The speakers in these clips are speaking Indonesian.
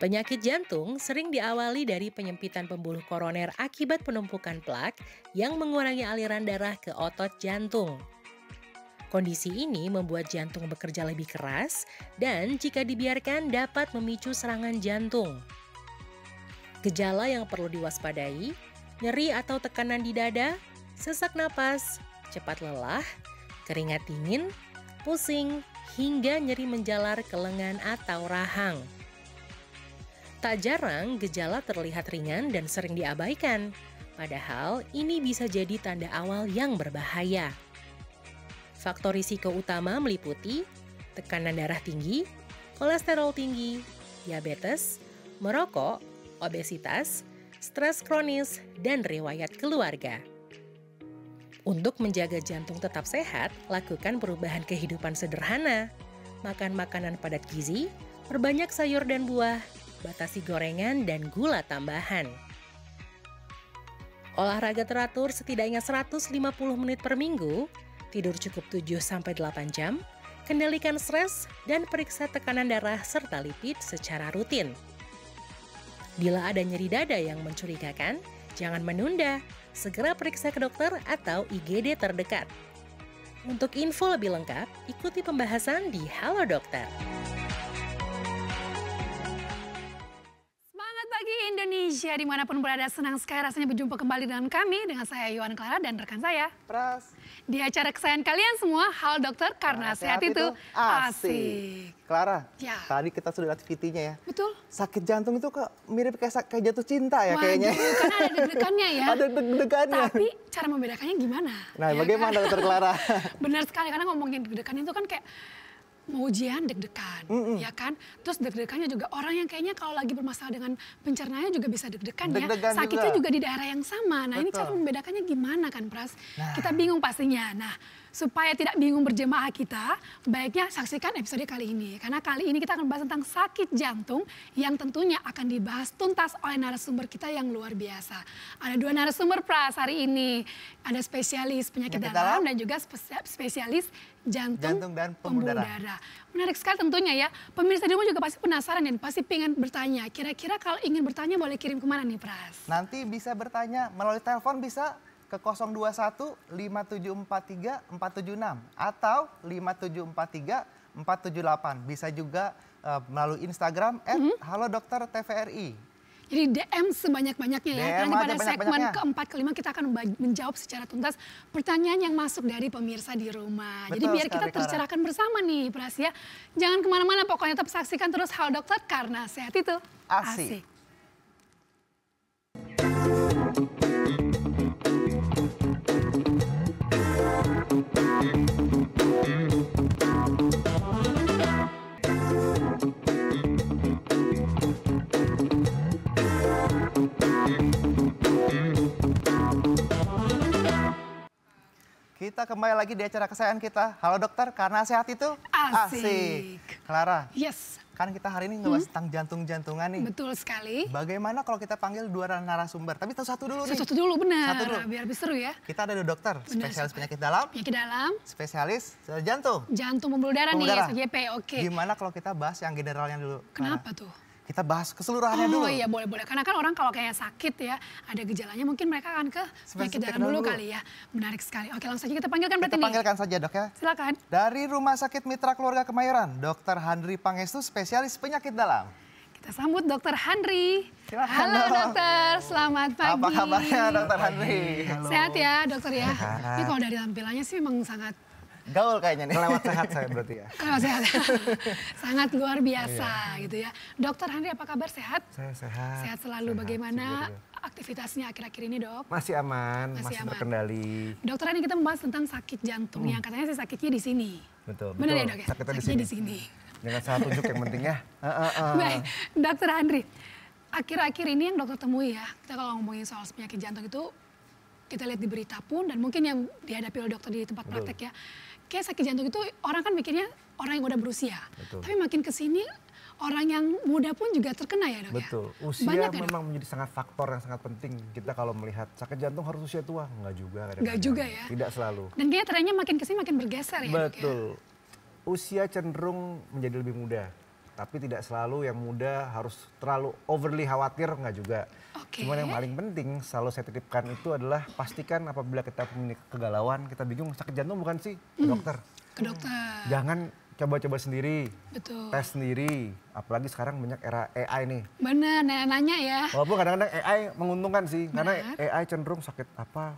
Penyakit jantung sering diawali dari penyempitan pembuluh koroner akibat penumpukan plak yang mengurangi aliran darah ke otot jantung. Kondisi ini membuat jantung bekerja lebih keras dan jika dibiarkan dapat memicu serangan jantung. Gejala yang perlu diwaspadai, nyeri atau tekanan di dada, sesak napas, cepat lelah, keringat dingin, pusing, hingga nyeri menjalar ke lengan atau rahang. Tak jarang gejala terlihat ringan dan sering diabaikan, padahal ini bisa jadi tanda awal yang berbahaya. Faktor risiko utama meliputi tekanan darah tinggi, kolesterol tinggi, diabetes, merokok, obesitas, stres kronis, dan riwayat keluarga. Untuk menjaga jantung tetap sehat, lakukan perubahan kehidupan sederhana. Makan makanan padat gizi, perbanyak sayur dan buah, batasi gorengan dan gula tambahan. Olahraga teratur setidaknya 150 menit per minggu, tidur cukup 7-8 jam, kendalikan stres, dan periksa tekanan darah serta lipid secara rutin. Bila ada nyeri dada yang mencurigakan, jangan menunda, segera periksa ke dokter atau IGD terdekat. Untuk info lebih lengkap, ikuti pembahasan di Halo Dokter. Semangat pagi Indonesia, dimanapun berada, senang sekali rasanya berjumpa kembali dengan kami, dengan saya Yohan Clara dan rekan saya Pras. Di acara kesayangan kalian semua, Halo Dokter, karena sehat itu asik. Clara, Ya. tadi kita sudah lihat VT-nya ya. Betul. Sakit jantung itu mirip kayak jatuh cinta ya. Waduh, kayaknya. karena ada deg-degannya ya. Ada deg-degannya. Tapi cara membedakannya gimana? Nah, Ya bagaimana kan? Dokter Clara? Benar sekali, karena ngomongin deg-degan itu kan kayak mau ujian deg-degan, ya kan? Terus deg-degannya juga orang yang kayaknya kalau lagi bermasalah dengan pencernaannya juga bisa deg-degan ya. Deg-degan Sakitnya juga. juga di daerah yang sama. Nah, ini Betul. cara membedakannya gimana kan, Pras? Nah. Kita bingung pastinya. Nah, supaya tidak bingung berjemaah kita, baiknya saksikan episode kali ini. Karena kali ini kita akan bahas tentang sakit jantung yang tentunya akan dibahas tuntas oleh narasumber kita yang luar biasa. Ada dua narasumber, Pras, hari ini. Ada spesialis penyakit dalam dan juga spesialis jantung dan pembuluh darah. Menarik sekali tentunya ya. Pemirsa di rumah juga pasti penasaran dan pasti pengen bertanya. Kira-kira kalau ingin bertanya boleh kirim kemana nih, Pras? Nanti bisa bertanya melalui telepon bisa ke 021 5743 476 atau 5743 478. Bisa juga melalui Instagram @halodoktertvri. Jadi DM sebanyak-banyaknya ya. DM Nanti aja pada segmen banyak-banyaknya. keempat kelima kita akan menjawab secara tuntas pertanyaan yang masuk dari pemirsa di rumah. Jadi Betul biar kita sekali, Clara. tercerahkan bersama nih, Pras ya. Jangan kemana-mana, pokoknya tetap saksikan terus Halo Dokter karena sehat itu Asik. Kita kembali lagi di acara kesayangan kita. Halo Dokter, karena sehat itu Asik. Clara, Yes, kan kita hari ini ngebahas tentang jantung-jantungan nih. betul sekali. Bagaimana kalau kita panggil dua narasumber? Tapi satu dulu nih. Satu dulu benar, Satu dulu. biar lebih seru ya. Kita ada dua dokter, spesialis sekali. penyakit dalam, Penyakit dalam, spesialis jantung. jantung pembuluh darah Pembuluh nih, darah. SJP, oke. Gimana kalau kita bahas yang generalnya dulu? Clara? Kenapa tuh? Kita bahas keseluruhannya dulu. Oh iya boleh-boleh, karena kan orang kalau kayak sakit ya, ada gejalanya mungkin mereka akan ke penyakit Spesifik dalam dulu dulu. kali ya. Menarik sekali. Oke langsung aja kita panggilkan berarti Kita nih. panggilkan saja dok ya. Silakan. Dari Rumah Sakit Mitra Keluarga Kemayoran, Dr. Handri Pangestu, spesialis penyakit dalam. Kita sambut Dokter Handri. Silakan, Halo Dok. dokter, selamat pagi. Apa kabarnya Dr. Handri? Sehat ya dokter ya. Ini kalau dari tampilannya sih memang sangat Gaul kayaknya nih. Kelewat sehat saya berarti ya. kalau sehat. Sangat luar biasa gitu ya. Dokter Handri apa kabar, sehat? Saya sehat. Sehat selalu. Sehat, Bagaimana syukur. aktivitasnya akhir-akhir ini dok? Masih aman, Masih masih aman. terkendali. Dokter ini kita membahas tentang sakit jantung yang katanya sih sakitnya di sini. Betul, Benar betul. ya dok ya? Sakitnya di sini. Dengan salah tunjuk yang penting ya. Baik, Dokter Handri. Akhir-akhir ini yang dokter temui ya, kita kalau ngomongin soal penyakit jantung itu, kita lihat di berita pun dan mungkin yang dihadapi oleh dokter di tempat Betul. praktek ya. Kayak sakit jantung itu orang kan mikirnya orang yang udah berusia. Betul. Tapi makin kesini orang yang muda pun juga terkena ya dok Betul. ya? Usia Banyak ya, Dok? memang menjadi sangat faktor yang sangat penting. Kita kalau melihat sakit jantung harus usia tua. Enggak juga. Nggak kadang-kadang. juga ya? Tidak selalu. Dan kayaknya trennya makin kesini makin bergeser ya dok ya? Betul. Usia cenderung menjadi lebih muda. tapi tidak selalu yang muda harus terlalu overly khawatir, nggak juga. Cuman yang paling penting selalu saya titipkan itu adalah pastikan apabila kita memiliki kegalauan, kita bingung sakit jantung bukan sih, ke dokter. Ke dokter. Jangan coba-coba sendiri, Betul. tes sendiri. Apalagi sekarang banyak era AI nih. Benar, nanya ya. Walaupun kadang-kadang AI menguntungkan sih, karena AI cenderung sakit apa,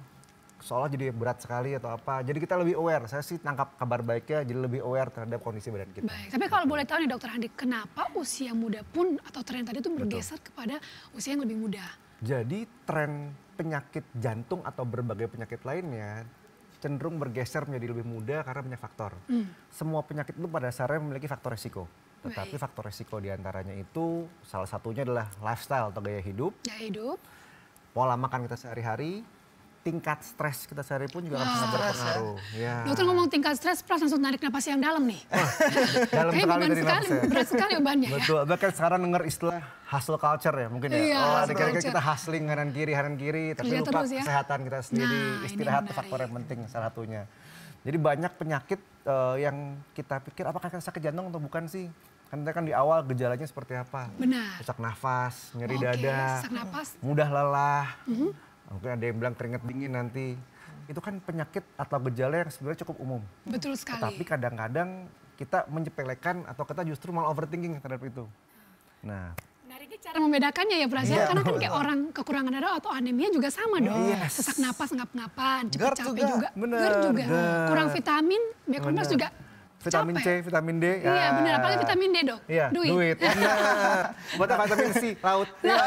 seolah jadi berat sekali atau apa. Jadi kita lebih aware, saya sih tangkap kabar baiknya jadi lebih aware terhadap kondisi badan kita. Baik, tapi kalau boleh tahu nih Dokter Handi, kenapa usia muda pun atau tren tadi itu bergeser kepada usia yang lebih muda? Jadi tren penyakit jantung atau berbagai penyakit lainnya cenderung bergeser menjadi lebih muda karena banyak faktor. Semua penyakit itu pada dasarnya memiliki faktor resiko. Tetapi faktor resiko diantaranya itu salah satunya adalah lifestyle atau gaya hidup. Gaya hidup. Pola makan kita sehari-hari, tingkat stres kita sehari pun juga akan sangat berpengaruh. Ya. Dokter ngomong tingkat stres, plus langsung narik napas yang dalam nih. Dalam Kayaknya sekali beban dari sekali, napasnya. berat sekali bebannya ya. Betul, bahkan sekarang dengar istilah hustle culture ya mungkin ya. Iya, hustle Dikira-kira culture. kita hustling kanan kiri, tapi Kerja lupa terus ya. kesehatan kita sendiri. Nah, ini Istirahat itu menarik. faktor yang penting salah satunya. Jadi banyak penyakit yang kita pikir apakah kita sakit jantung atau bukan sih? Kan di awal gejalanya seperti apa? Benar. Sesak nafas, nyeri Oke, dada, sesak napas. mudah lelah. Mungkin ada yang bilang keringat dingin nanti. Itu kan penyakit atau gejala yang sebenarnya cukup umum. Betul sekali. Tapi kadang-kadang kita menyepelekan atau kita justru malah overthinking terhadap itu. Nah, Menariknya cara membedakannya ya Pras ya, karena kan kayak orang kekurangan darah atau anemia juga sama dong. Yes. Sesak napas, ngap-ngapan, cepet GERD capek juga. juga. Bener, GERD juga. GERD. Kurang vitamin, B-komplex Bener. juga vitamin capek. C, vitamin D. Iya benar, apalagi vitamin D dok. Iya, duit. Benar. Buat vitamin C, laut. Ya.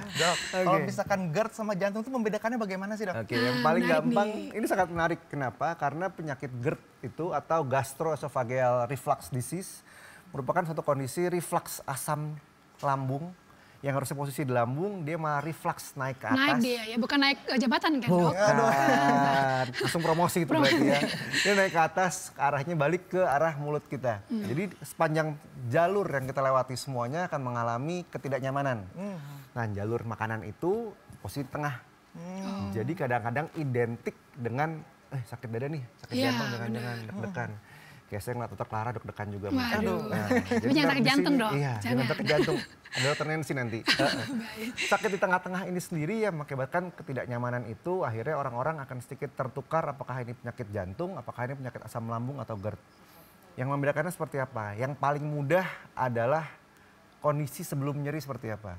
Dok, kalau Oke. misalkan GERD sama jantung itu membedakannya bagaimana sih dok? Oke, yang paling menarik gampang, nih. ini sangat menarik. Kenapa? Karena penyakit GERD itu atau gastroesophageal reflux disease merupakan suatu kondisi reflux asam lambung yang harusnya posisi di lambung, dia malah reflux naik ke atas. Naik dia ya, bukan naik jabatan kan dok. Bukan. Langsung promosi itu berarti ya. Dia naik ke atas, ke arahnya balik ke arah mulut kita. Jadi sepanjang jalur yang kita lewati semuanya akan mengalami ketidaknyamanan. Nah jalur makanan itu posisi tengah. Jadi kadang-kadang identik dengan sakit dada nih, sakit Iya, jantung jangan-jangan deg-degan. Kayak saya ngeliat dokter Clara deg-degan juga. Waduh. jadi Tapi jangan kita sakit di jantung sini- dong. Iya, jangan sakit jantung. Ada dokter Nancy nanti. Sakit di tengah-tengah ini sendiri yang mengakibatkan ketidaknyamanan itu akhirnya orang-orang akan sedikit tertukar apakah ini penyakit jantung, apakah ini penyakit asam lambung atau GERD. Yang membedakannya seperti apa? Yang paling mudah adalah kondisi sebelum nyeri seperti apa.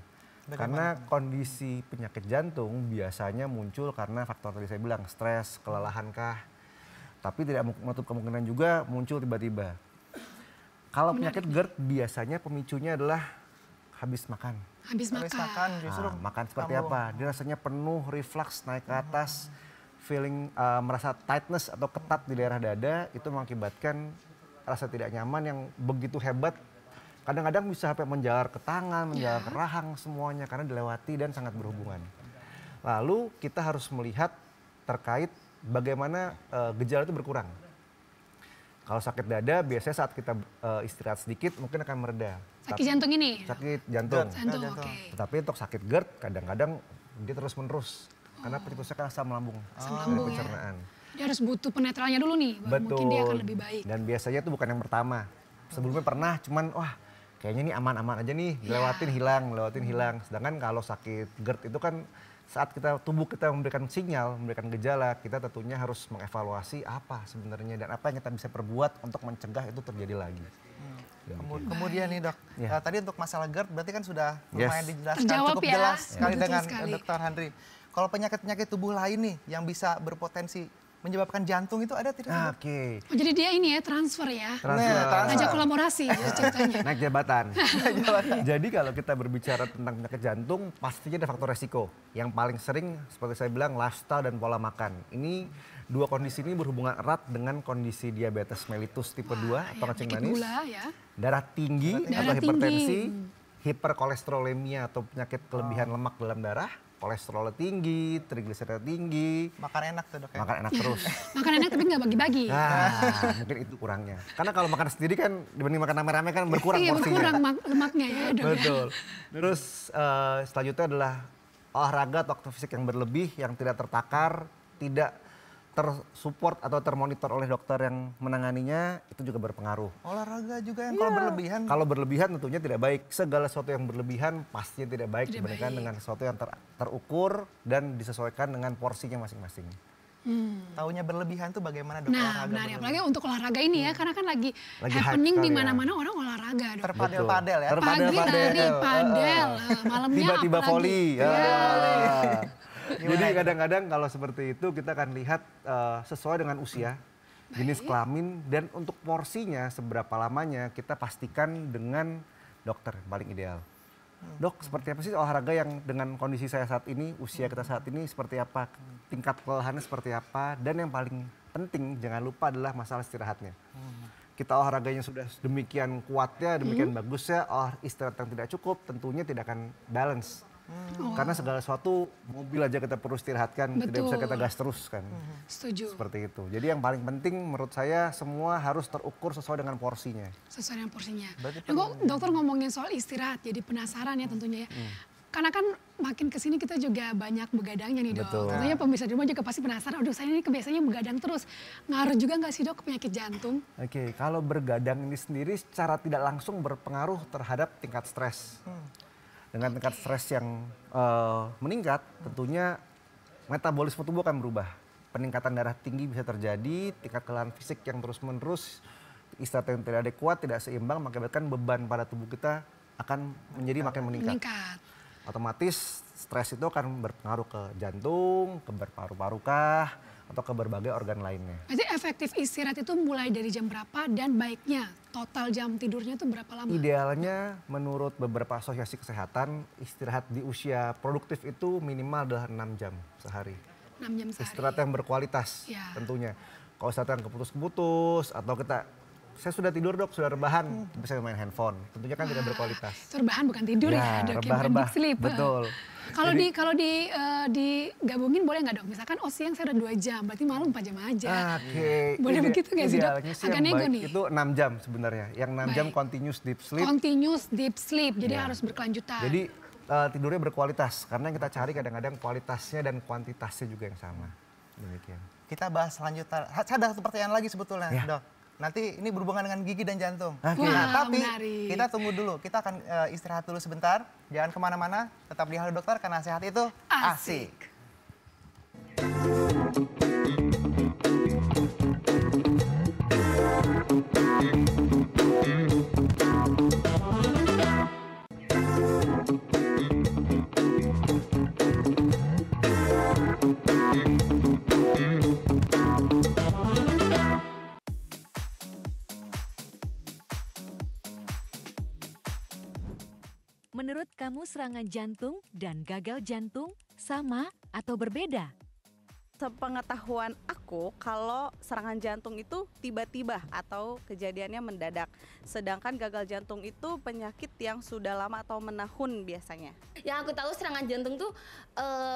Karena kondisi penyakit jantung biasanya muncul karena faktor tadi saya bilang stres, kelelahankah. Tapi tidak menutup kemungkinan juga muncul tiba-tiba. Kalau penyakit GERD biasanya pemicunya adalah habis makan. Habis Habis makan. makan justru Makan seperti kambuh. apa? Dia rasanya penuh, reflux naik ke atas, feeling merasa tightness atau ketat di daerah dada, itu mengakibatkan rasa tidak nyaman yang begitu hebat. Kadang-kadang bisa sampai menjalar ke tangan, menjalar ke rahang semuanya karena dilewati dan sangat berhubungan. Lalu kita harus melihat terkait bagaimana gejala itu berkurang. Kalau sakit dada biasanya saat kita istirahat sedikit mungkin akan mereda. Sakit jantung ini? Sakit jantung. Jantung, Jantung. oke. Tetapi untuk sakit GERD kadang-kadang dia terus menerus. Karena pencetusnya kan asam lambung Asam dari lambung ya. pencernaan. Dia harus butuh penetralnya dulu nih, baru mungkin dia akan lebih baik. Dan biasanya itu bukan yang pertama. Sebelumnya pernah cuman wah kayaknya ini aman-aman aja nih. Lewatin hilang. Sedangkan kalau sakit GERD itu kan saat tubuh kita memberikan sinyal, memberikan gejala, kita tentunya harus mengevaluasi apa sebenarnya dan apa yang kita bisa perbuat untuk mencegah itu terjadi lagi. Kemudian nih dok, Ya. tadi untuk masalah GERD berarti kan sudah Yes. lumayan dijelaskan Terjawab cukup ya. jelas sekali Betul dengan sekali. dokter Handri. Kalau penyakit-penyakit tubuh lain nih yang bisa berpotensi menyebabkan jantung itu ada tidak? sih, Dok? Oke. Oh, jadi dia ini ya, transfer ya. Transfer. Ngajak kolaborasi ya ceritanya. Naik jabatan. Jadi kalau kita berbicara tentang penyakit jantung, pastinya ada faktor resiko. Yang paling sering seperti saya bilang lifestyle dan pola makan. Ini dua kondisi ini berhubungan erat dengan kondisi diabetes mellitus tipe 2 atau kencing Penyakit manis, gula ya. darah tinggi Darah atau hipertensi, tinggi. hiperkolesterolemia atau penyakit kelebihan lemak dalam darah, kolesterol tinggi, trigliserida tinggi, Makan enak tuh dok ya? makan enak terus. Makan enak tapi nggak bagi-bagi. Nah, mungkin itu kurangnya. Karena kalau makan sendiri kan dibanding makan rame-rame kan berkurang Iya, porsinya. berkurang lemaknya ya dok. ya. Betul. Terus selanjutnya adalah olahraga atau aktivitas fisik yang berlebih, yang tidak tertakar, tidak tersupport atau termonitor oleh dokter yang menanganinya itu juga berpengaruh. Olahraga juga yang kalau berlebihan. Kalau berlebihan tentunya tidak baik. Segala sesuatu yang berlebihan pastinya tidak baik Tidak dibandingkan baik. dengan sesuatu yang terukur dan disesuaikan dengan porsinya masing-masing. Taunya berlebihan tuh bagaimana dok? Nah, olahraga benar ya. berlebihan? Apalagi untuk olahraga ini ya, karena kan lagi Lagi happening hype di sekali ya. mana-mana orang olahraga dok. Terpadel-padel ya. Pagi hari padel, malamnya Tiba-tiba apalagi. voli. Iya. Jadi kadang-kadang kalau seperti itu kita akan lihat sesuai dengan usia, jenis kelamin, dan untuk porsinya seberapa lamanya kita pastikan dengan dokter yang paling ideal. Dok, seperti apa sih olahraga yang dengan kondisi saya saat ini, usia kita saat ini seperti apa, tingkat kelelahannya seperti apa, dan yang paling penting jangan lupa adalah masalah istirahatnya. Kita olahraganya sudah demikian kuatnya, demikian bagusnya, istirahat yang tidak cukup tentunya tidak akan balance. Karena segala sesuatu, mobil aja kita perlu istirahatkan, tidak bisa kita gas terus kan. Setuju. Seperti itu. Jadi yang paling penting menurut saya semua harus terukur sesuai dengan porsinya. Sesuai dengan porsinya. Berarti Dan kok dokter ngomongin soal istirahat, jadi penasaran ya tentunya ya. Karena kan makin kesini kita juga banyak begadangnya nih dok. Betul. Tentunya pemirsa di rumah juga pasti penasaran, aduh saya ini kebiasaannya begadang terus. Ngaruh juga nggak sih dok ke penyakit jantung? Oke, kalau bergadang ini sendiri secara tidak langsung berpengaruh terhadap tingkat stres. Dengan tingkat stres yang meningkat, tentunya metabolisme tubuh akan berubah. Peningkatan darah tinggi bisa terjadi, tingkat kelelahan fisik yang terus-menerus, istirahat yang tidak adekuat, tidak seimbang, mengakibatkan beban pada tubuh kita akan menjadi makin meningkat. Otomatis stres itu akan berpengaruh ke jantung, ke paru-paru kah, atau ke berbagai organ lainnya. Berarti efektif istirahat itu mulai dari jam berapa dan baiknya total jam tidurnya itu berapa lama? Idealnya menurut beberapa asosiasi kesehatan, istirahat di usia produktif itu minimal adalah 6 jam sehari. 6 jam sehari. Istirahat yang berkualitas Ya. tentunya. Kalau istirahat yang keputus-keputus atau saya sudah tidur dok, sudah rebahan, bisa main handphone. Tentunya kan tidak berkualitas. Itu rebahan bukan tidur ya, dok, bukan rebah-rebah, deep sleep. betul. Kalau digabungin boleh nggak dok? Misalkan siang saya udah 2 jam, berarti malam 4 jam aja. Oke. Boleh begitu nggak sih, Dok? Idealnya sih Agak yang nego baik nih. itu 6 jam sebenarnya. Yang 6 jam Baik. continuous deep sleep. Continuous deep sleep, jadi Ya. harus berkelanjutan. Jadi tidurnya berkualitas. Karena yang kita cari kadang-kadang kualitasnya dan kuantitasnya juga yang sama. Demikian. Kita bahas selanjutnya. Saya ada satu pertanyaan lagi sebetulnya Ya. dok. Nanti ini berhubungan dengan gigi dan jantung. Oke. Nah, Wah, tapi menarik. kita tunggu dulu. Kita akan istirahat dulu sebentar. Jangan kemana-mana. Tetap di Halo Dokter karena sehat itu asik. Menurut kamu serangan jantung dan gagal jantung sama atau berbeda? Sepengetahuan aku, kalau serangan jantung itu tiba-tiba atau kejadiannya mendadak. Sedangkan gagal jantung itu penyakit yang sudah lama atau menahun biasanya. Yang aku tahu serangan jantung tuh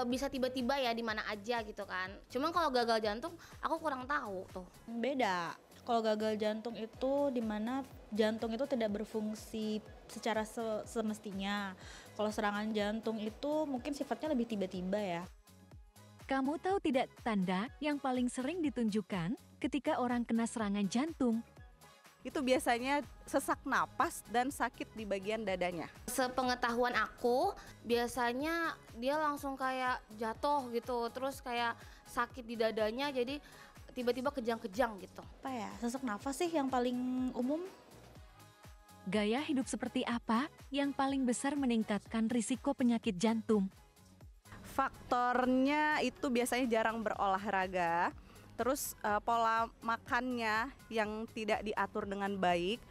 bisa tiba-tiba ya di mana aja gitu kan. Cuman kalau gagal jantung aku kurang tahu tuh. Beda. Kalau gagal jantung itu dimana jantung itu tidak berfungsi secara semestinya. Kalau serangan jantung itu mungkin sifatnya lebih tiba-tiba ya. Kamu tahu tidak tanda yang paling sering ditunjukkan ketika orang kena serangan jantung? Itu biasanya sesak napas dan sakit di bagian dadanya. Sepengetahuan aku biasanya dia langsung kayak jatuh gitu, terus kayak sakit di dadanya jadi tiba-tiba kejang-kejang gitu. Apa ya? Sesak nafas sih yang paling umum. Gaya hidup seperti apa yang paling besar meningkatkan risiko penyakit jantung? Faktornya itu biasanya jarang berolahraga, terus pola makannya yang tidak diatur dengan baik,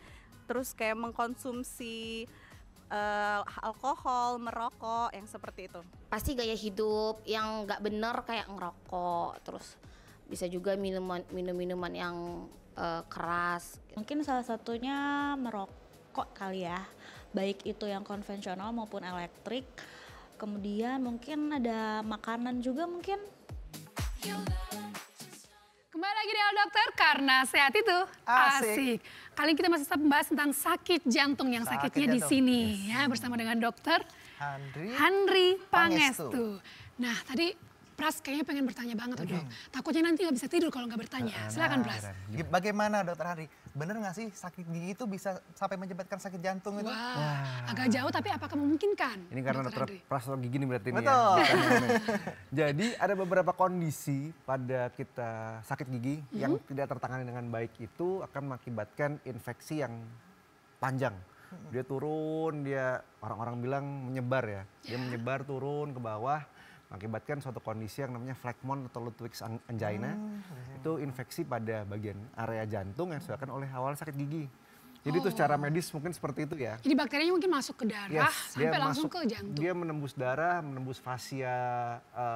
terus kayak mengkonsumsi alkohol, merokok, yang seperti itu. Pasti gaya hidup yang nggak bener kayak ngerokok, terus bisa juga minuman yang keras. Mungkin salah satunya merokok kali ya, baik itu yang konvensional maupun elektrik. Kemudian mungkin ada makanan juga mungkin. Kembali lagi di Halo Dokter karena sehat itu asik. Kali ini kita masih tetap membahas tentang sakit jantung yang sakitnya di sini ya bersama dengan Dokter Handri Handri Pangestu. Pangestu. Nah tadi Pras kayaknya pengen bertanya banget tuh dok. Takutnya nanti nggak bisa tidur kalau nggak bertanya. Silakan Pras. Bagaimana Dokter Henry? Bener nggak sih sakit gigi itu bisa sampai menyebabkan sakit jantung itu? Wah, agak jauh tapi apakah memungkinkan? Ini karena Dokter dokter Andri? Prasto gigi nih berarti ini Betul. ya. Jadi ada beberapa kondisi pada kita sakit gigi yang tidak tertangani dengan baik itu akan mengakibatkan infeksi yang panjang. Dia turun, orang-orang bilang menyebar ya. Dia menyebar turun ke bawah mengakibatkan suatu kondisi yang namanya phlegmon atau Ludwig's angina. Itu infeksi pada bagian area jantung yang disebabkan oleh awal sakit gigi. Jadi itu secara medis mungkin seperti itu ya. Jadi bakterinya mungkin masuk ke darah sampai langsung ke jantung. Dia menembus darah, menembus fascia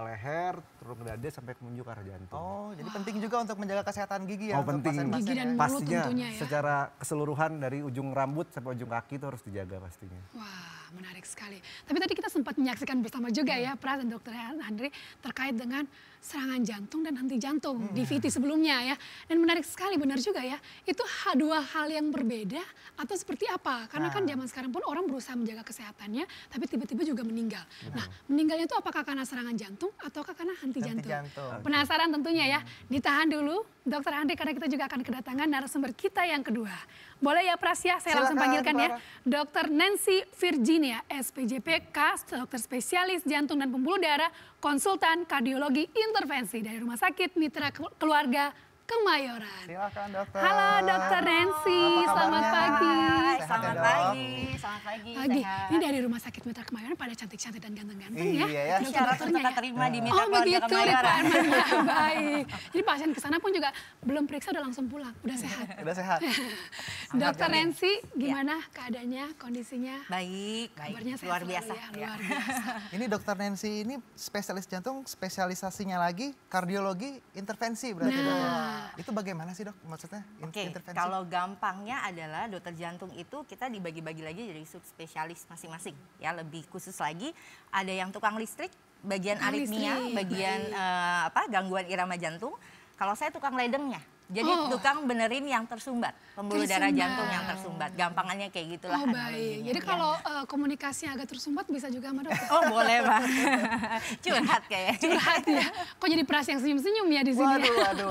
leher, turun ke dada sampai menuju ke arah jantung. Oh, jadi penting juga untuk menjaga kesehatan gigi ya. Oh, untuk penting. pasien-pasien Gigi dan ya. mulut Pastinya tentunya ya. secara keseluruhan dari ujung rambut sampai ujung kaki itu harus dijaga pastinya. Wah, menarik sekali. Tapi tadi kita sempat menyaksikan bersama juga ya, Pras dan Dokter Andri terkait dengan serangan jantung dan henti jantung di VT sebelumnya ya. Dan menarik sekali, benar juga ya. Itu dua hal yang berbeda atau seperti apa? Karena kan zaman sekarang pun orang berusaha menjaga kesehatannya, tapi tiba-tiba juga meninggal. Nah, meninggalnya itu apakah karena serangan jantung ataukah karena henti jantung? jantung. Penasaran tentunya ya. Ditahan dulu, Dokter Andri, karena kita juga akan kedatangan narasumber kita yang kedua. Boleh ya Pras ya, saya langsung Silakan, panggilkan ya. Clara. Dr. Nancy Virginia, SPJPK, dokter spesialis jantung dan pembuluh darah, konsultan kardiologi intervensi dari Rumah Sakit Mitra Keluarga Kemayoran. Silakan dokter. Halo Dr. Nancy, Apa selamat kabarnya? pagi. Sehat ya, Selamat Dok? pagi, selamat pagi. Pagi, Sehat. ini dari Rumah Sakit Mitra Kemayoran pada cantik-cantik dan ganteng-ganteng ya. Iya ya. Dokter Syarat dokternya untuk ya. terima di Mitra Oh Keluarga begitu Kemayoran. requirement-nya, baik. Jadi pasien ke sana pun juga belum periksa udah langsung pulang, udah sehat. Udah sehat. Dokter Nancy, gimana keadaannya, kondisinya? Baik, Kabarnya sehat luar selalu biasa. ya, luar biasa. Ini Dokter Nancy ini spesialis jantung, spesialisasinya lagi kardiologi intervensi berarti Nah. dok. Itu bagaimana sih dok maksudnya Oke, intervensi? kalau gampangnya adalah dokter jantung itu kita dibagi-bagi lagi jadi subspesialis masing-masing. Ya, lebih khusus lagi ada yang tukang listrik, bagian Tukang aritmia, listrik, bagian gangguan irama jantung. Kalau saya tukang ledengnya. Jadi Oh. tukang benerin yang tersumbat, pembuluh darah Tersumbat. jantung yang tersumbat. Gampangannya kayak gitulah. Oh baik, analoginya. jadi Ya. kalau komunikasinya agak tersumbat bisa juga sama dokter. Oh boleh Pak. Curhat kayaknya. Curhat ya, kok jadi Pras yang senyum-senyum ya di sini. Waduh.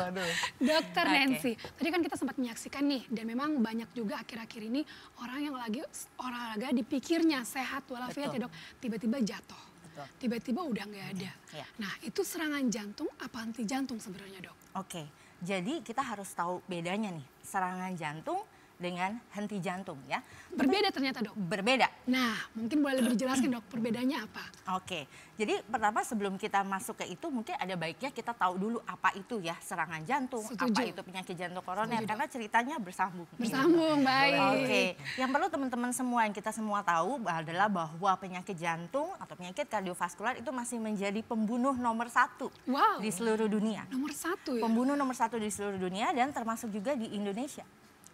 Dokter Oke. Nancy, tadi kan kita sempat menyaksikan nih, dan memang banyak juga akhir-akhir ini orang yang lagi olahraga dipikirnya sehat walafiat ya Betul. dok, tiba-tiba jatuh. Betul. Tiba-tiba udah nggak ada. Ya. Nah itu serangan jantung apa henti jantung sebenarnya dok? Oke, jadi kita harus tahu bedanya nih serangan jantung dengan henti jantung ya. Berbeda ternyata dok. Berbeda. Nah mungkin boleh lebih dijelaskan dok, perbedaannya apa? Oke, jadi pertama sebelum kita masuk ke itu mungkin ada baiknya kita tahu dulu apa itu ya serangan jantung, Setuju. apa itu penyakit jantung koroner, Setuju, karena ceritanya bersambung. Bersambung, baik. Oke, yang perlu teman-teman semua yang kita semua tahu adalah bahwa penyakit jantung atau penyakit kardiovaskular itu masih menjadi pembunuh nomor 1 Wow. di seluruh dunia. Nomor 1 ya? Pembunuh nomor 1 di seluruh dunia dan termasuk juga di Indonesia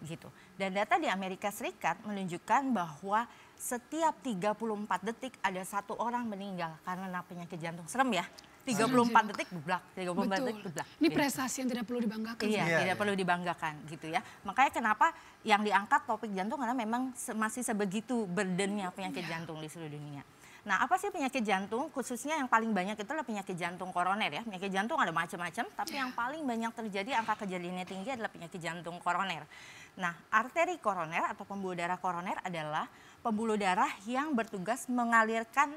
gitu. Dan data di Amerika Serikat menunjukkan bahwa setiap 34 detik ada satu orang meninggal karena penyakit jantung. Serem ya? 34 detik geblak, 34 detik Betul. geblak. Ini gitu. prestasi yang tidak perlu dibanggakan. Iya, Iya, tidak iya. perlu dibanggakan gitu ya. Makanya kenapa yang diangkat topik jantung karena memang masih sebegitu burdennya penyakit jantung di seluruh dunia. Nah, apa sih penyakit jantung? Khususnya yang paling banyak itu adalah penyakit jantung koroner ya. Penyakit jantung ada macam-macam, tapi yang paling banyak terjadi angka kejadiannya tinggi adalah penyakit jantung koroner. Nah, arteri koroner atau pembuluh darah koroner adalah pembuluh darah yang bertugas mengalirkan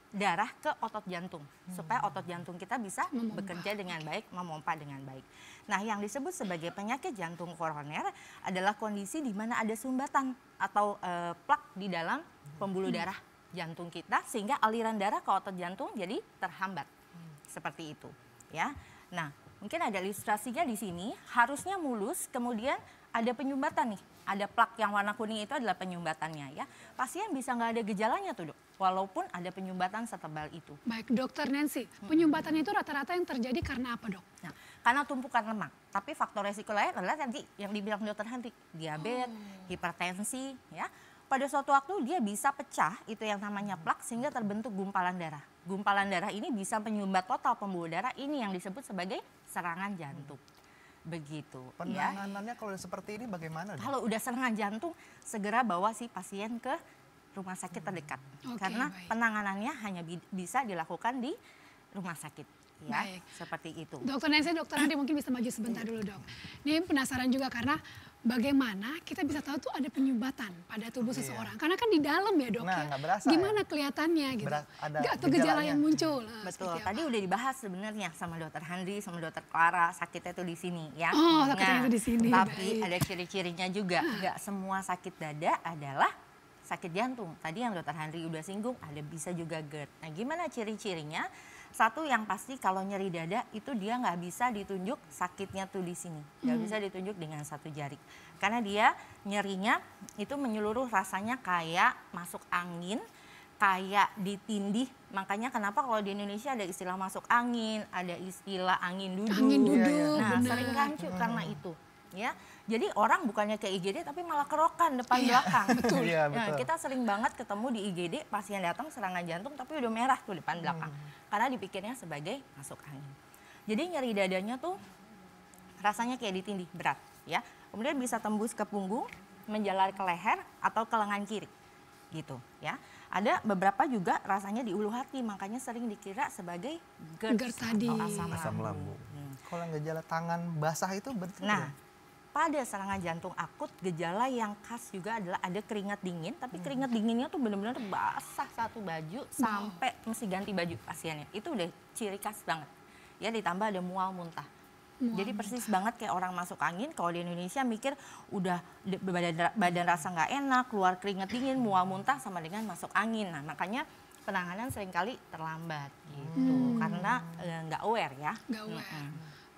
darah ke otot jantung supaya otot jantung kita bisa bekerja dengan baik, memompa dengan baik. Nah, yang disebut sebagai penyakit jantung koroner adalah kondisi di mana ada sumbatan atau plak di dalam pembuluh darah jantung kita sehingga aliran darah ke otot jantung jadi terhambat. Seperti itu, ya. Nah, mungkin ada ilustrasinya di sini, harusnya mulus, kemudian ada penyumbatan nih. Ada plak yang warna kuning itu adalah penyumbatannya ya. Pasien bisa nggak ada gejalanya tuh dok, walaupun ada penyumbatan setebal itu. Baik dokter Nancy, penyumbatan itu rata-rata yang terjadi karena apa dok? Nah, karena tumpukan lemak. Tapi faktor resiko lain adalah tadi yang dibilang dokter Henry, diabetes, hipertensi ya. Pada suatu waktu dia bisa pecah, itu yang namanya plak sehingga terbentuk gumpalan darah. Gumpalan darah ini bisa menyumbat total pembuluh darah, ini yang disebut sebagai serangan jantung. Begitu ya. Penanganannya kalau seperti ini bagaimana dok? Kalau udah serangan jantung, segera bawa si pasien ke rumah sakit terdekat. Oke, Karena baik. penanganannya hanya bisa dilakukan di rumah sakit. ya. Baik. Seperti itu. Dokter Nancy, Dokter Andi mungkin bisa maju sebentar dulu dok. Ini penasaran juga karena bagaimana kita bisa tahu tuh ada penyumbatan pada tubuh seseorang. Karena kan di dalam ya dok Nah, ya. nggak berasa Gimana kelihatannya gitu. Ada Atau gejala yang muncul. Betul, tadi udah dibahas sebenarnya sama Dokter Handri, sama Dokter Clara, sakitnya tuh di sini ya. Oh, sakitnya itu di sini. Tapi Baik. ada ciri-cirinya juga. Nggak semua sakit dada adalah sakit jantung. Tadi yang Dokter Handri udah singgung, ada bisa juga GERD. Nah, gimana ciri-cirinya? Satu yang pasti kalau nyeri dada itu dia nggak bisa ditunjuk sakitnya tuh di sini. Nggak bisa ditunjuk dengan satu jari. Karena dia nyerinya itu menyeluruh, rasanya kayak masuk angin, kayak ditindih. Makanya kenapa kalau di Indonesia ada istilah masuk angin, ada istilah angin duduk. Angin duduk, Nah, benar. sering rancu karena itu. Ya, jadi orang bukannya ke IGD tapi malah kerokan depan belakang. Iya, Nah, betul. kita sering banget ketemu di IGD pasien datang serangan jantung tapi udah merah tuh depan belakang. Karena dipikirnya sebagai masuk angin. Jadi nyeri dadanya tuh rasanya kayak ditindih berat, ya. Kemudian bisa tembus ke punggung, menjalar ke leher atau ke lengan kiri. Gitu, ya. Ada beberapa juga rasanya di ulu hati, makanya sering dikira sebagai GERD tadi. atau asam Asam lambung. lambung. Kalau gejala tangan basah itu berarti Nah, pada serangan jantung akut, gejala yang khas juga adalah ada keringat dingin, tapi keringat dinginnya tuh benar-benar basah satu baju sampai mesti ganti baju pasiennya. Itu udah ciri khas banget. Ya, ditambah ada mual muntah. Jadi persis banget kayak orang masuk angin. Kalau di Indonesia mikir udah badan rasa nggak enak, keluar keringat dingin, mual muntah sama dengan masuk angin. Nah, makanya penanganan seringkali terlambat gitu, karena nggak aware ya. Nggak aware.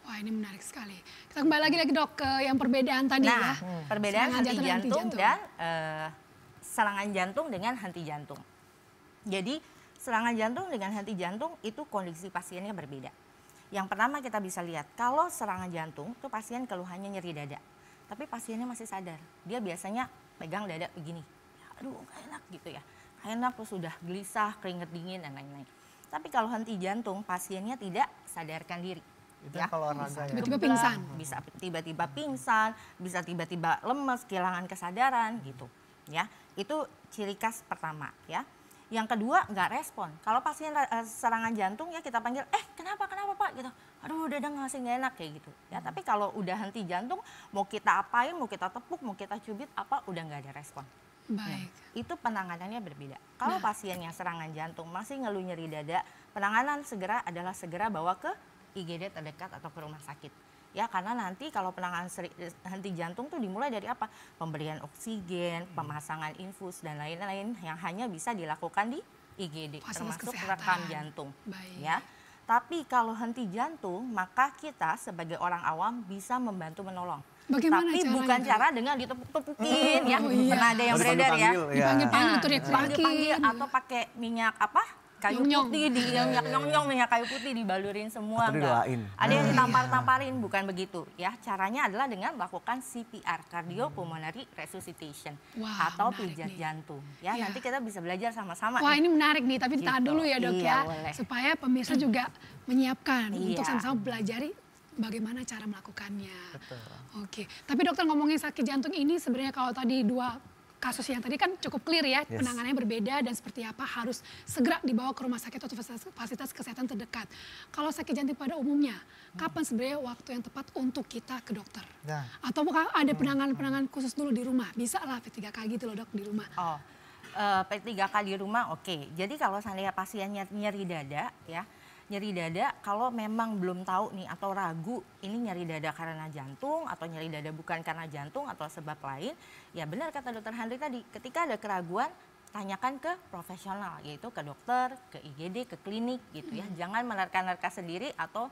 Wah, ini menarik sekali. Kita kembali lagi dok ke yang perbedaan tadi Nah, ya. perbedaan Serangan henti dan jantung dan serangan jantung dengan henti jantung. Jadi serangan jantung dengan henti jantung itu kondisi pasiennya berbeda. Yang pertama kita bisa lihat, kalau serangan jantung itu pasien keluhannya nyeri dada. Tapi pasiennya masih sadar, dia biasanya pegang dada begini. Aduh gak enak gitu ya. Gak enak terus sudah gelisah, keringet dingin dan lain-lain. Tapi kalau henti jantung pasiennya tidak sadarkan diri. itu kalau olahraga ya. Tiba-tiba pingsan. Bisa tiba-tiba pingsan, bisa tiba-tiba lemes, kehilangan kesadaran gitu. Ya, itu ciri khas pertama ya. Yang kedua nggak respon. Kalau pasien serangan jantung ya kita panggil, kenapa Pak gitu. Aduh dada masih nggak enak kayak gitu. Ya, tapi kalau udah henti jantung, mau kita apain, mau kita tepuk, mau kita cubit apa udah nggak ada respon. Baik. Itu penanganannya berbeda. Kalau pasiennya serangan jantung masih ngeluh nyeri dada, penanganan adalah segera bawa ke IGD terdekat atau ke rumah sakit. Ya, karena nanti kalau penanganan henti jantung tuh dimulai dari apa? Pemberian oksigen, pemasangan infus dan lain-lain yang hanya bisa dilakukan di IGD, termasuk rekam jantung. Baik. Ya. Tapi kalau henti jantung, maka kita sebagai orang awam bisa membantu menolong. Bagaimana Tapi caranya? bukan cara dengan ditepuk-tepukin ya. iya. Pernah ada yang Harus beredar ya. panggil-panggil, ya. Dipanggil-panggil atau Panggil-panggil diteriakin. atau pakai minyak apa? Kayu Nyong-nyong. putih, nyong-nyong minyak kayu putih dibalurin semua. Atau enggak. didoain. Ada yang ditampar-tamparin, bukan begitu ya. Caranya adalah dengan melakukan CPR, cardiopulmonary resuscitation, Wah, atau menarik pijat nih. jantung. Ya, Iya. nanti kita bisa belajar sama-sama. Wah, nih. ini menarik nih, tapi tahan Gitu. dulu ya dok Iya, ya. boleh. Supaya pemirsa juga menyiapkan untuk Iya. sama-sama pelajari bagaimana cara melakukannya. Betul. Oke, tapi dokter ngomongin sakit jantung ini sebenarnya kalau tadi dua kasus yang tadi kan cukup clear ya, Yes. penanganannya berbeda dan seperti apa harus segera dibawa ke rumah sakit atau fasilitas kesehatan terdekat. Kalau sakit jantung pada umumnya, kapan sebenarnya waktu yang tepat untuk kita ke dokter? Nah. Atau ada penanganan khusus dulu di rumah? Bisa lah P3K gitu loh dok di rumah. Oh, P3K di rumah oke. Jadi kalau seandainya pasiennya nyeri dada ya, nyeri dada kalau memang belum tahu nih atau ragu ini nyeri dada karena jantung atau nyeri dada bukan karena jantung atau sebab lain, ya benar kata Dokter Handri tadi, ketika ada keraguan tanyakan ke profesional, yaitu ke dokter, ke IGD, ke klinik gitu ya. Jangan menerka-nerka sendiri atau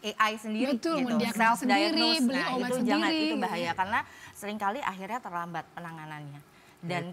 AI sendiri. Betul, gitu, mendiagnosa sendiri, beli Nah, obat itu jangan, sendiri, itu gitu bahaya ya. karena seringkali akhirnya terlambat penanganannya. Dan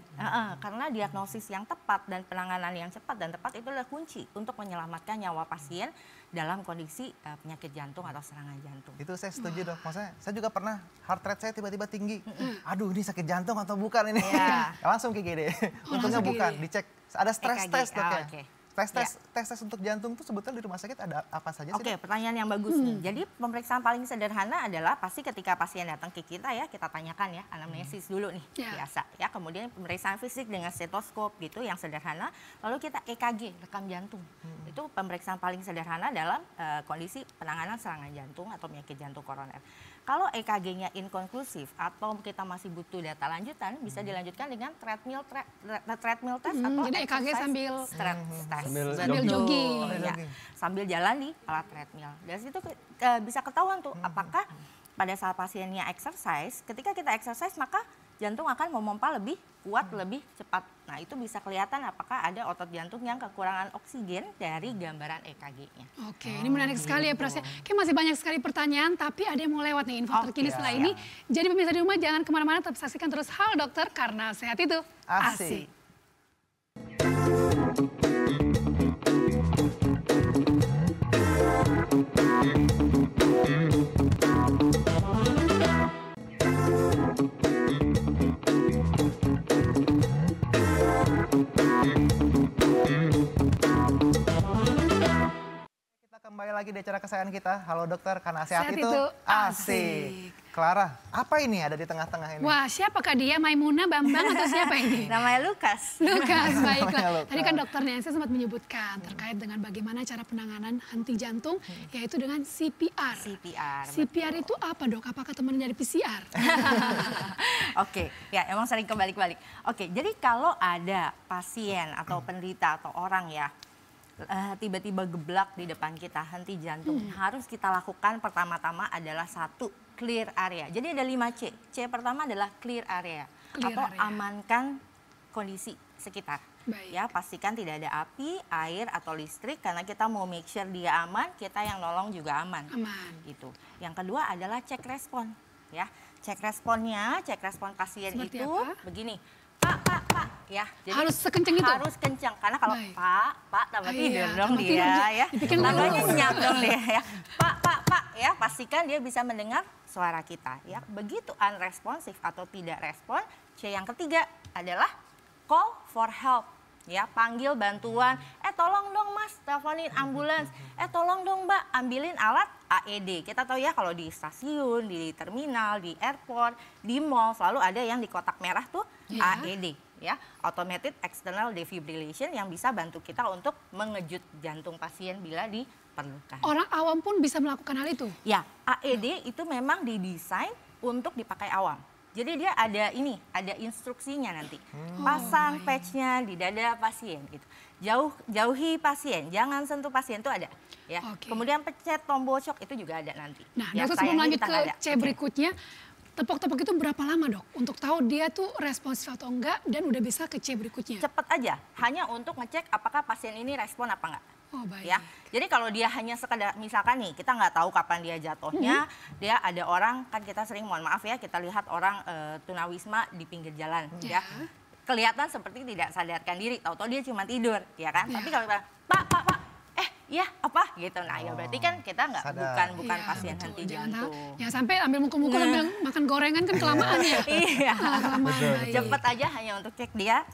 karena diagnosis yang tepat dan penanganan yang cepat dan tepat itu adalah kunci untuk menyelamatkan nyawa pasien dalam kondisi penyakit jantung atau serangan jantung. Itu saya setuju dok. Maksudnya saya juga pernah heart rate saya tiba-tiba tinggi. Aduh ini sakit jantung atau bukan ini? Iya. Langsung ke IGD. Untungnya langsung ke bukan. IGD. Dicek. Ada stress EKG. test dok ya. Oke. Tes untuk jantung tuh sebetulnya di rumah sakit ada apa saja sih? Oke, pertanyaan yang bagus nih. Jadi pemeriksaan paling sederhana adalah pasti ketika pasien datang ke kita ya, kita tanyakan ya anamnesis dulu nih, biasa ya. Kemudian pemeriksaan fisik dengan stetoskop gitu yang sederhana. Lalu kita EKG, rekam jantung. Itu pemeriksaan paling sederhana dalam kondisi penanganan serangan jantung atau penyakit jantung koroner. Kalau EKG-nya inkonklusif atau kita masih butuh data lanjutan, bisa dilanjutkan dengan treadmill test atau jadi EKG sambil jogging. Ya, sambil jalan di alat treadmill. Dari situ bisa ketahuan tuh apakah pada saat pasiennya exercise, ketika kita exercise maka jantung akan memompa lebih kuat, lebih cepat. Nah, itu bisa kelihatan apakah ada otot jantung yang kekurangan oksigen dari gambaran EKG-nya. Oke, ini menarik sekali ya, Pras. Kayak masih banyak sekali pertanyaan, tapi ada yang mau lewat nih info terkini setelah ini. Jadi pemirsa di rumah jangan kemana-mana, tetap saksikan terus Halo Dokter, karena sehat itu asik. Kembali lagi di acara kesayangan kita, Halo Dokter, karena sehat itu asik. Clara, apa ini ada di tengah-tengah ini? Wah, siapakah dia? Maimunah, Bambang, atau siapa ini? Namanya Lukas. Lukas, baiklah. Tadi kan Dokter Nancy sempat menyebutkan terkait dengan bagaimana cara penanganan henti jantung, yaitu dengan CPR. CPR itu apa, Dok? Apakah teman dari PCR? Oke, ya emang sering kebalik-balik. Oke, jadi kalau ada pasien atau penderita atau orang ya, tiba-tiba geblak di depan kita, henti jantung, harus kita lakukan pertama-tama adalah satu, clear area. Jadi ada 5 C. C pertama adalah clear area atau amankan kondisi sekitar. Ya, pastikan tidak ada api, air atau listrik karena kita mau make sure dia aman, kita yang nolong juga aman. Gitu. Yang kedua adalah cek respon. Ya, cek responnya, cek respon pasien seperti itu apa? Begini. Pak, ya. Jadi harus sekenceng itu? Harus kencang, karena kalau Pak, tambah tidur dong dia ya. Tambahnya nyenyak dong dia ya. Pak, ya pastikan dia bisa mendengar suara kita ya. Begitu unresponsive atau tidak respon, C yang ketiga adalah call for help. Ya, panggil bantuan, tolong dong Mas, teleponin ambulans, tolong dong Mbak, ambilin alat AED. Kita tahu ya kalau di stasiun, di terminal, di airport, di mall selalu ada yang di kotak merah tuh AED. Ya, automated external defibrillation yang bisa bantu kita untuk mengejut jantung pasien bila diperlukan. Orang awam pun bisa melakukan hal itu? Ya, AED itu memang didesain untuk dipakai awam. Jadi dia ada instruksinya nanti. Pasang patch-nya di dada pasien gitu. Jauhi pasien, jangan sentuh pasien itu ada. Ya. Kemudian pencet tombol shock itu juga ada nanti. Nah, Dokter sebelum lanjut ke C berikutnya, tepok-tepok itu berapa lama, Dok? Untuk tahu dia tuh responsif atau enggak dan udah bisa ke C berikutnya? Cepet aja, hanya untuk ngecek apakah pasien ini respon apa enggak. Oh, baik. Ya, jadi kalau dia hanya sekedar misalkan nih kita nggak tahu kapan dia jatuhnya, dia ada orang kan kita sering mohon maaf ya kita lihat orang tunawisma di pinggir jalan, ya kelihatan seperti tidak sadarkan diri, tahu-tahu dia cuma tidur, ya kan? Tapi kalau kita Pak, iya apa gitu, nah ya berarti kan kita nggak bukan pasien henti jantung. Ya sampai ambil mukul-mukul ambil makan gorengan kan kelamaan ya. Iya, cepet aja hanya untuk cek dia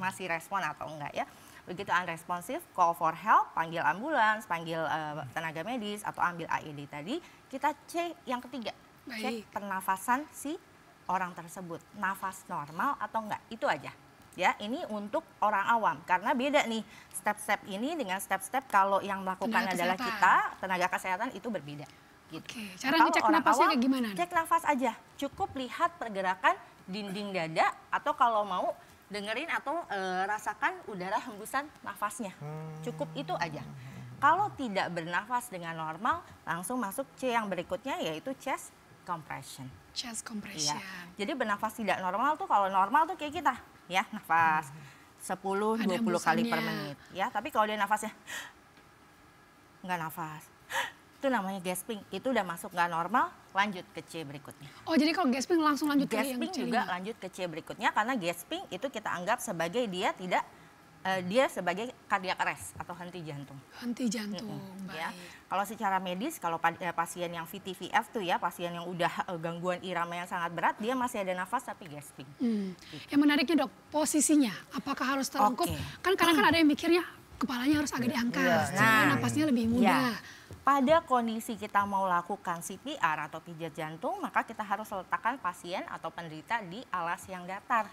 masih respon atau enggak ya. Begitu unresponsive, call for help, panggil ambulans, panggil tenaga medis atau ambil AED tadi, kita cek yang ketiga, cek pernafasan si orang tersebut, nafas normal atau enggak, itu aja. Ya, ini untuk orang awam karena beda nih step-step ini dengan step-step kalau yang melakukan adalah kita tenaga kesehatan itu berbeda. Gitu. Cara ngecek nafasnya kayak gimana? Cek nafas aja, cukup lihat pergerakan dinding dada atau kalau mau dengerin atau rasakan udara hembusan nafasnya. Cukup itu aja. Kalau tidak bernafas dengan normal, langsung masuk C yang berikutnya yaitu chest compression. Chest compression. Ya. Jadi bernafas tidak normal tuh kalau normal tuh kayak kita, ya nafas 10-20 kali per menit. Ya, tapi kalau dia nafasnya nggak nafas, itu namanya gasping. Itu udah masuk nggak normal, lanjut ke C berikutnya. Oh, jadi kalau gasping langsung lanjut ke yang gasping juga lanjut ke C berikutnya karena gasping itu kita anggap sebagai dia sebagai cardiac arrest atau henti jantung. Henti jantung, ya. Kalau secara medis, kalau pasien yang VTVF tuh ya, pasien yang udah gangguan irama yang sangat berat, dia masih ada nafas tapi gasping. Yang menariknya Dok, posisinya, apakah harus terlengkup? Kan kadang-kadang ada yang mikirnya, kepalanya harus agak diangkat, Iya, sehingga napasnya lebih mudah. Pada kondisi kita mau lakukan CPR atau pijat jantung, maka kita harus letakkan pasien atau penderita di alas yang datar.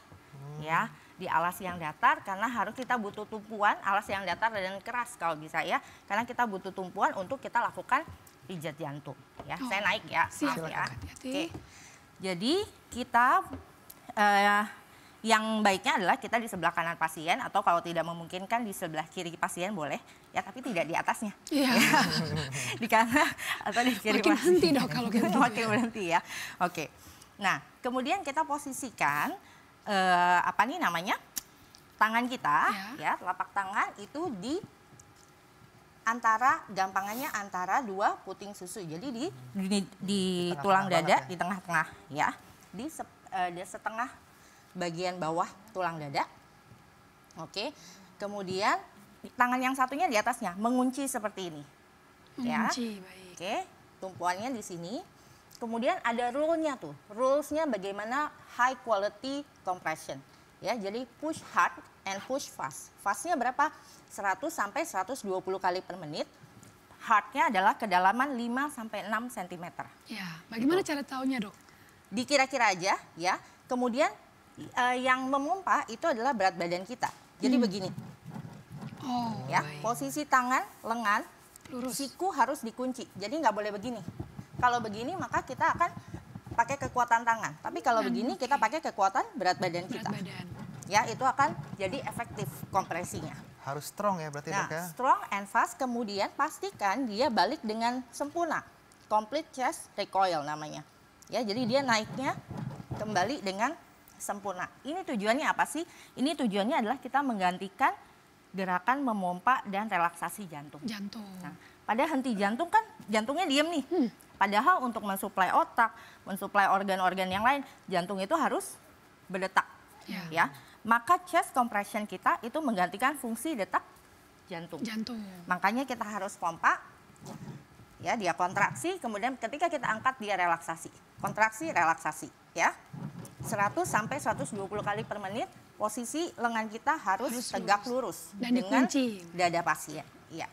Ya, di alas yang datar karena harus kita butuh tumpuan, alas yang datar dan keras kalau bisa ya. Karena kita butuh tumpuan untuk kita lakukan pijat jantung. Ya, saya naik ya. Siap, maaf ya. hati-hati. Oke. Jadi kita yang baiknya adalah kita di sebelah kanan pasien atau kalau tidak memungkinkan di sebelah kiri pasien boleh ya, tapi tidak di atasnya. Iya. Di kanan atau di kiri Makin pasien. henti dok kalau kayak gitu. Makin berhenti ya. Oke. Nah, kemudian kita posisikan tangan kita ya, telapak tangan itu di antara, gampangannya antara dua puting susu. Jadi di tulang dada, di tengah-tengah ya. Di setengah bagian bawah tulang dada. Oke. Kemudian tangan yang satunya di atasnya mengunci seperti ini. Mengunci, ya. baik. Oke, tumpuannya di sini. Kemudian ada rule-nya tuh. Rules-nya bagaimana high quality compression. Ya, jadi push hard and push fast. Fast-nya berapa? 100 sampai 120 kali per menit. Hard-nya adalah kedalaman 5 sampai 6 cm. Ya, bagaimana cara tahunya dok? Dikira-kira aja ya. Kemudian yang memompa itu adalah berat badan kita. Jadi begini. Oh, Ya, baik. posisi tangan, lengan, Lurus. siku harus dikunci. Jadi nggak boleh begini. Kalau begini maka kita akan pakai kekuatan tangan. Tapi kalau begini kita pakai kekuatan berat badan Berat kita. badan. Ya, itu akan jadi efektif kompresinya. Harus strong ya berarti dok ya. Nah, strong and fast, kemudian pastikan dia balik dengan sempurna. Complete chest recoil namanya. Ya, jadi dia naiknya kembali dengan sempurna. Ini tujuannya apa sih? Ini tujuannya adalah kita menggantikan gerakan memompa dan relaksasi jantung. Jantung. Nah, pada henti jantung kan jantungnya diem nih. Padahal untuk mensuplai otak, mensuplai organ-organ yang lain, jantung itu harus berdetak. Ya. Maka chest compression kita itu menggantikan fungsi detak jantung. Jantung. Makanya kita harus pompa. Ya, dia kontraksi, kemudian ketika kita angkat dia relaksasi. Kontraksi, relaksasi, ya. 100 sampai 120 kali per menit, posisi lengan kita harus tegak lurus Dan dengan dikunci. dada pasien. Iya.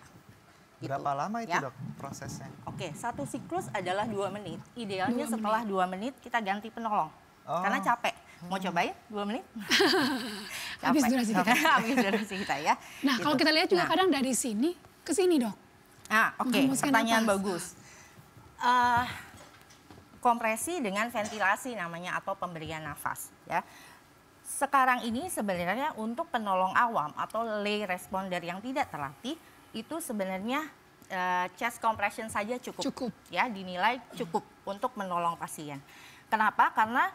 Gitu. Berapa lama itu Ya. dok prosesnya? Oke, satu siklus adalah 2 menit. Idealnya 2 setelah 2 menit kita ganti penolong. Oh. Karena capek. Mau cobain 2 menit? Habis Capek. durasi kita. Habis durasi kita ya. Nah, kalau Gitu. kita lihat juga Nah, kadang dari sini ke sini dok. oke, menghembuskan pertanyaan napas. bagus. Kompresi dengan ventilasi namanya atau pemberian nafas ya. Sekarang ini sebenarnya untuk penolong awam atau lay responder yang tidak terlatih itu sebenarnya chest compression saja cukup. Ya, dinilai cukup untuk menolong pasien. Kenapa? Karena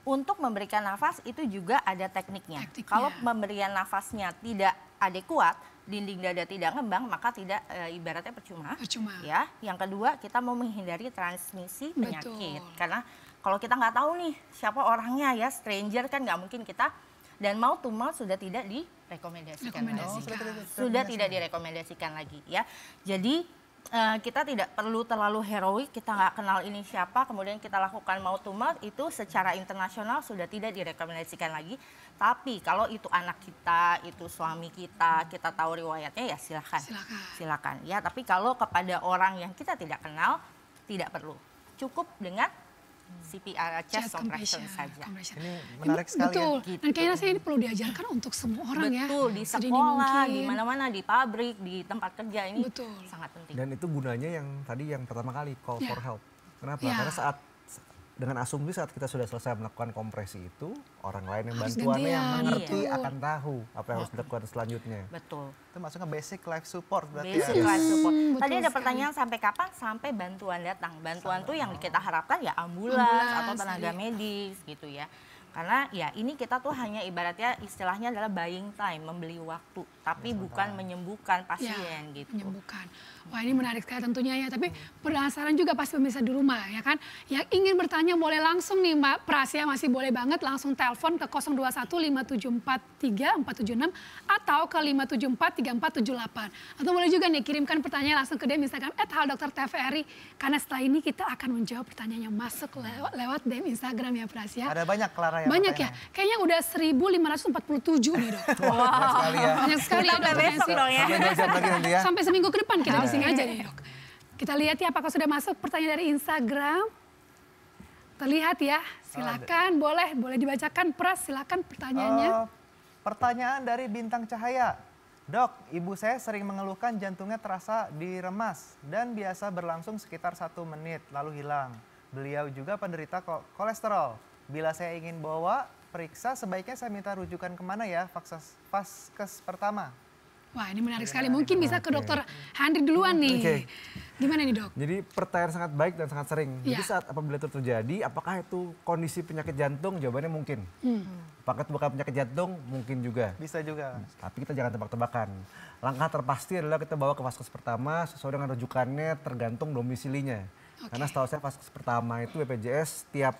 untuk memberikan nafas itu juga ada tekniknya. Kalau pemberian nafasnya tidak adekuat, dinding dada tidak ngembang, maka tidak ibaratnya percuma. Ya, yang kedua kita mau menghindari transmisi penyakit. Karena kalau kita nggak tahu nih siapa orangnya ya, stranger kan nggak mungkin kita, dan mau to mouth sudah tidak direkomendasikan lagi. Sudah tidak direkomendasikan lagi ya. Jadi kita tidak perlu terlalu heroik, kita nggak kenal ini siapa, kemudian kita lakukan mouth to mouth, itu secara internasional sudah tidak direkomendasikan lagi. Tapi kalau itu anak kita, itu suami kita tahu riwayatnya ya silakan. Ya, tapi kalau kepada orang yang kita tidak kenal, tidak perlu. Cukup dengan CPR, chest compression saja. Ini menarik sekali betul. ya. Dan kayaknya saya ini perlu diajarkan untuk semua orang ya. Betul, di sekolah, di mana-mana, di pabrik, di tempat kerja ini sangat penting. Dan itu gunanya yang pertama kali call for help. Kenapa? Ya. Karena dengan asumsi saat kita sudah selesai melakukan kompresi itu, orang lain yang Harus bantuannya yang gantian, mengerti betul. akan tahu apa yang harus dilakukan selanjutnya. Betul. Itu maksudnya basic life support berarti Basic ya. life support. Tadi betul ada sekali. pertanyaan sampai kapan? Sampai bantuan datang. Bantuan tuh yang kita harapkan ya ambulans atau tenaga medis gitu ya. Karena ya ini kita tuh hanya ibaratnya istilahnya adalah buying time, membeli waktu, tapi bukan menyembuhkan pasien gitu. Menyembuhkan. Wah, ini menarik sekali tentunya ya. Tapi penasaran juga pasti pemirsa di rumah ya kan. Yang ingin bertanya boleh langsung nih Mbak Prasya, masih boleh banget langsung telepon ke 02157434476 atau ke 5743478. Atau boleh juga nih kirimkan pertanyaan langsung ke DM Instagram @haldoktertvri, karena setelah ini kita akan menjawab pertanyaan yang masuk lewat DM Instagram ya Prasya. Ada banyak Clara Banyak ya? Kayaknya udah 1547 nih dok. Banyak sekali ya. Banyak sekali ya dok. Besok dong ya. Sampai 2 jam lagi nanti ya. Sampai seminggu ke depan kita di sini aja nih dok. Kita lihat ya apakah sudah masuk pertanyaan dari Instagram. Terlihat ya, silakan boleh dibacakan Pras, silakan pertanyaannya. Pertanyaan dari Bintang Cahaya. Dok, ibu saya sering mengeluhkan jantungnya terasa diremas dan biasa berlangsung sekitar 1 menit lalu hilang. Beliau juga penderita kolesterol. Bila saya ingin bawa periksa, sebaiknya saya minta rujukan kemana ya? Vaskes pertama. Wah ini menarik sekali, mungkin bisa ke dokter Handri duluan nih. Gimana nih dok? Jadi pertanyaan sangat baik dan sangat sering. Jadi Iya. saat apabila itu terjadi, apakah itu kondisi penyakit jantung? Jawabannya mungkin. Apakah itu bukan penyakit jantung? Mungkin juga. Bisa juga. Tapi kita jangan tebak-tebakan. Langkah terpasti adalah kita bawa ke vaskes pertama sesuai dengan rujukannya tergantung domisilinya. Karena setahu saya vaskes pertama itu BPJS tiap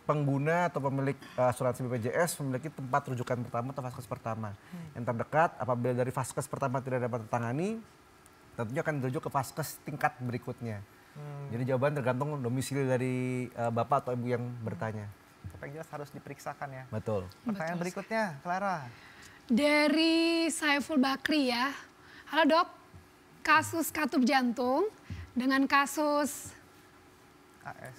pengguna atau pemilik asuransi BPJS memiliki tempat rujukan pertama atau vaskes pertama. Yang terdekat apabila dari vaskes pertama tidak dapat ditangani, tentunya akan dirujuk ke vaskes tingkat berikutnya. Jadi jawaban tergantung domisili dari bapak atau ibu yang bertanya. Tapi jelas harus diperiksakan ya. Betul. Pertanyaan berikutnya, Clara. Dari Saiful Bakri ya. Halo dok, kasus katup jantung dengan kasus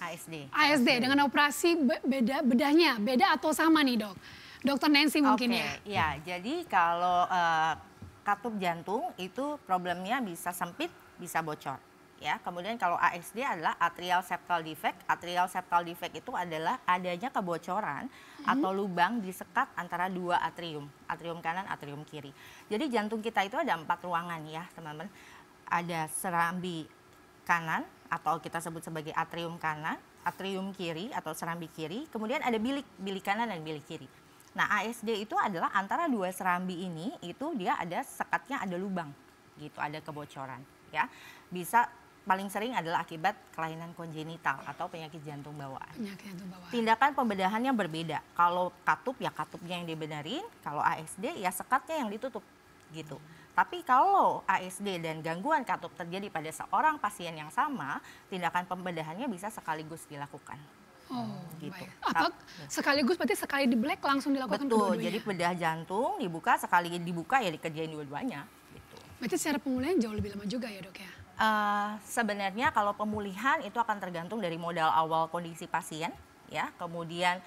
ASD dengan operasi beda atau sama nih dok? Dokter Nancy mungkin ya. Ya, jadi kalau katup jantung itu problemnya bisa sempit, bisa bocor. Ya, kemudian kalau ASD adalah atrial septal defect. Atrial septal defect itu adalah adanya kebocoran atau lubang di sekat antara 2 atrium, atrium kanan, atrium kiri. Jadi jantung kita itu ada 4 ruangan ya, teman-teman. Ada serambi kanan atau kita sebut sebagai atrium kanan, atrium kiri atau serambi kiri, kemudian ada bilik kanan dan bilik kiri. Nah, ASD itu adalah antara 2 serambi ini, itu dia ada sekatnya ada lubang, gitu, ada kebocoran, ya. Bisa paling sering adalah akibat kelainan kongenital atau penyakit jantung bawaan. Tindakan pembedahannya berbeda. Kalau katup ya katupnya yang dibenerin, kalau ASD ya sekatnya yang ditutup, gitu. Tapi kalau ASD dan gangguan katup terjadi pada seorang pasien yang sama, tindakan pembedahannya bisa sekaligus dilakukan. Oh, gitu. baik. Atau sekaligus berarti sekali di black langsung dilakukan Betul, kedua-duanya? jadi bedah jantung dibuka, sekali dibuka ya dikerjain dua-duanya. Gitu. Berarti secara pemulihan jauh lebih lama juga ya dok ya? Sebenarnya kalau pemulihan itu akan tergantung dari modal awal kondisi pasien, ya, kemudian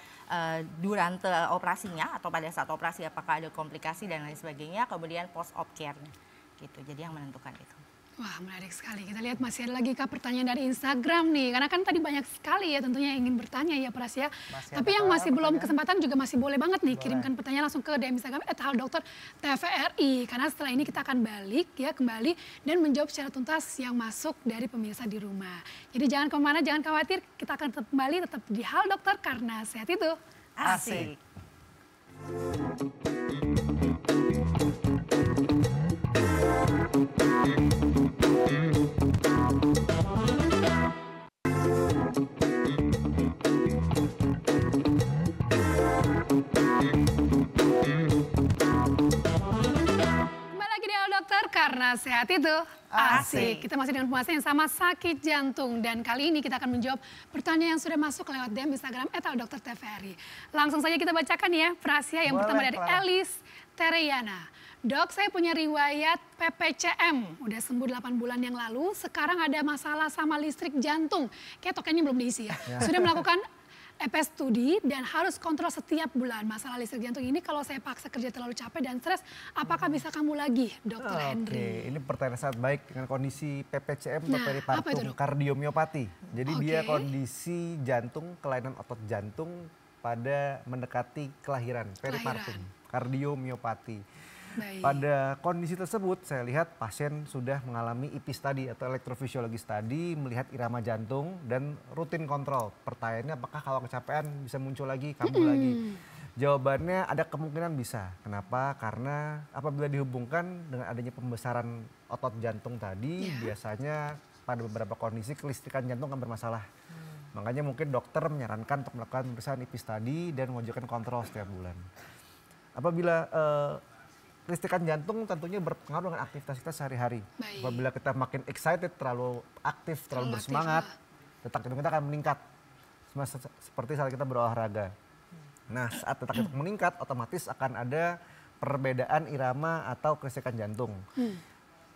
durante operasinya atau pada saat operasi apakah ada komplikasi dan lain sebagainya, kemudian post op care-nya, gitu. Jadi yang menentukan itu. Wah menarik sekali. Kita lihat masih ada lagi kak pertanyaan dari Instagram nih. Karena kan tadi banyak sekali ya tentunya yang ingin bertanya ya Pras ya. Tapi yang masih belum kesempatan juga masih boleh banget nih kirimkan pertanyaan langsung ke DM Instagram @haldokter_tvri. Karena setelah ini kita akan balik ya kembali dan menjawab secara tuntas yang masuk dari pemirsa di rumah. Jadi jangan kemana, jangan khawatir. Kita akan tetap kembali tetap di Hal Dokter karena sehat itu asik. Karena sehat itu asik. Kita masih dengan pembahasan yang sama sakit jantung. Dan kali ini kita akan menjawab pertanyaan yang sudah masuk lewat DM Instagram @haldokter_tvri. Langsung saja kita bacakan ya Prasya yang pertama dari Elis Tereyana. Dok, saya punya riwayat PPCM. Udah sembuh 8 bulan yang lalu. Sekarang ada masalah sama listrik jantung. Kayak tokennya belum diisi ya. Sudah melakukan EP studi dan harus kontrol setiap bulan. Masalah listrik jantung ini kalau saya paksa kerja terlalu capek dan stres, apakah bisa kambuh lagi, Dokter Henry? Ini pertanyaan sangat baik dengan kondisi PPCM atau peripartum kardiomiopati. Jadi dia kondisi jantung, kelainan otot jantung pada mendekati kelahiran, peripartum kardiomiopati. Baik. Pada kondisi tersebut saya lihat pasien sudah mengalami EP study atau elektrofisiologi study, melihat irama jantung dan rutin kontrol. Pertanyaannya apakah kalau kecapean bisa muncul lagi, kambuh lagi? Jawabannya ada kemungkinan bisa. Kenapa? Karena apabila dihubungkan dengan adanya pembesaran otot jantung tadi, biasanya pada beberapa kondisi kelistrikan jantung akan bermasalah. Makanya mungkin dokter menyarankan untuk melakukan pemeriksaan EP study dan mengajukan kontrol setiap bulan. Apabila kelistrikan jantung tentunya berpengaruh dengan aktivitas kita sehari-hari. Apabila kita makin excited, terlalu aktif, terlalu bersemangat, detak jantung kita akan meningkat. Seperti saat kita berolahraga. Nah, saat detak jantung meningkat, otomatis akan ada perbedaan irama atau kelistrikan jantung.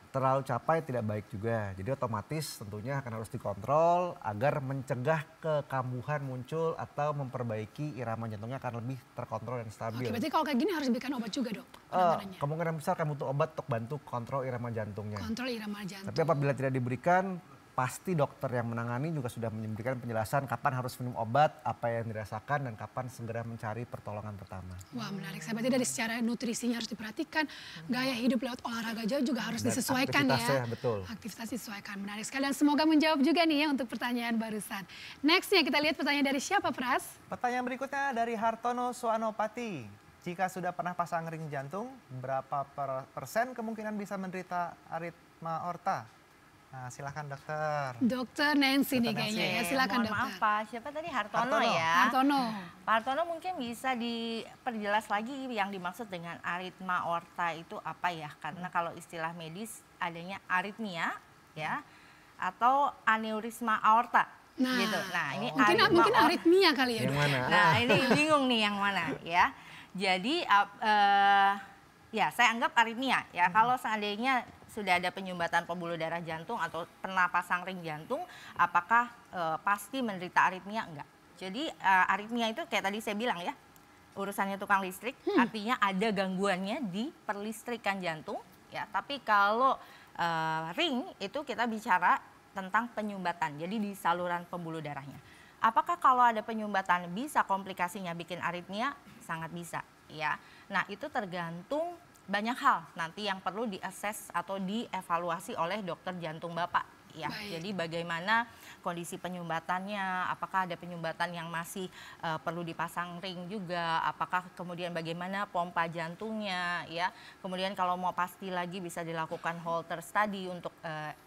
Terlalu capai tidak baik juga. Jadi otomatis tentunya akan harus dikontrol agar mencegah kekambuhan muncul atau memperbaiki irama jantungnya akan lebih terkontrol dan stabil. Oke, berarti kalau kayak gini harus diberikan obat juga, Dok? Penanganannya. Kemungkinan besar akan butuh obat untuk bantu kontrol irama jantungnya. Kontrol irama jantung. Tapi apabila tidak diberikan, pasti dokter yang menangani juga sudah memberikan penjelasan kapan harus minum obat, apa yang dirasakan, dan kapan segera mencari pertolongan pertama. Wah, menarik. Saya berarti dari secara nutrisinya harus diperhatikan, gaya hidup lewat olahraga juga harus Dan disesuaikan aktivitasnya, ya. betul. Aktivitas disesuaikan. Menarik sekali dan semoga menjawab juga nih ya untuk pertanyaan barusan. Nextnya kita lihat pertanyaan dari siapa, Pras? Pertanyaan berikutnya dari Hartono Suanopati. Jika sudah pernah pasang ring jantung, berapa persen kemungkinan bisa menderita aritma aorta? Nah, silahkan dokter. Dokter Nancy nih Dokter kayaknya Nancy. ya. Silakan Mohon dokter. maaf Pak, siapa tadi Hartono, Hartono. ya? Hartono. Pak Hartono mungkin bisa diperjelas lagi yang dimaksud dengan aritma aorta itu apa ya? Karena kalau istilah medis adanya aritmia ya atau aneurisma aorta. Nah, gitu. Nah, ini mungkin aritmia kali ya. Yang Dok? mana? Nah, ini bingung nih yang mana ya. Jadi ya saya anggap aritmia ya. Kalau seandainya sudah ada penyumbatan pembuluh darah jantung atau pernah pasang ring jantung, apakah pasti menderita aritmia? Enggak. Jadi aritmia itu kayak tadi saya bilang ya, urusannya tukang listrik, artinya ada gangguannya di perlistrikan jantung ya. Tapi kalau ring itu kita bicara tentang penyumbatan, jadi di saluran pembuluh darahnya. Apakah kalau ada penyumbatan bisa komplikasinya bikin aritmia? Sangat bisa ya. Nah, itu tergantung banyak hal nanti yang perlu diakses atau dievaluasi oleh dokter jantung Bapak ya. Baik. Jadi bagaimana kondisi penyumbatannya, apakah ada penyumbatan yang masih perlu dipasang ring juga, apakah kemudian bagaimana pompa jantungnya ya. Kemudian kalau mau pasti lagi bisa dilakukan Holter study untuk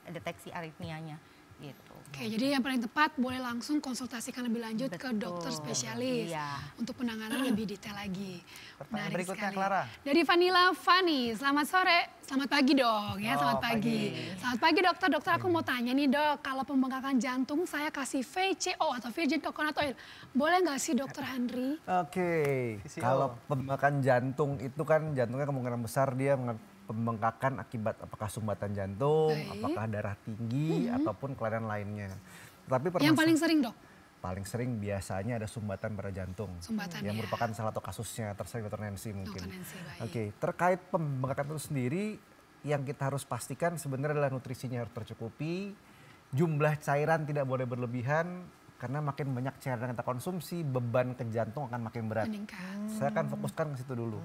deteksi aritmianya gitu. Oke, jadi yang paling tepat boleh langsung konsultasikan lebih lanjut ke Betul. dokter spesialis Iya. untuk penanganan lebih detail lagi. Pertanyaan Menarik berikutnya, sekali. Clara. Dari Vanilla Fani, selamat sore, selamat pagi dong ya, Oh, selamat pagi. pagi. Selamat pagi dokter, dokter aku mau tanya nih dok, kalau pembengkakan jantung saya kasih VCO atau Virgin Coconut Oil, boleh nggak sih dokter Handri? Oke, VCO. kalau pembengkakan jantung itu kan jantungnya kemungkinan besar dia pembengkakan akibat apakah sumbatan jantung, Baik. apakah darah tinggi, ataupun kelainan lainnya. Tapi Yang paling sering dok? paling sering biasanya ada sumbatan pada jantung. Sumbatan, yang ya. merupakan salah satu kasusnya tersering Dr. Nancy mungkin. Dokter Nancy, baik. Oke, terkait pembengkakan itu sendiri yang kita harus pastikan sebenarnya adalah nutrisinya harus tercukupi, jumlah cairan tidak boleh berlebihan karena makin banyak cairan yang kita konsumsi, beban ke jantung akan makin berat. Meningkat. Saya akan fokuskan ke situ dulu.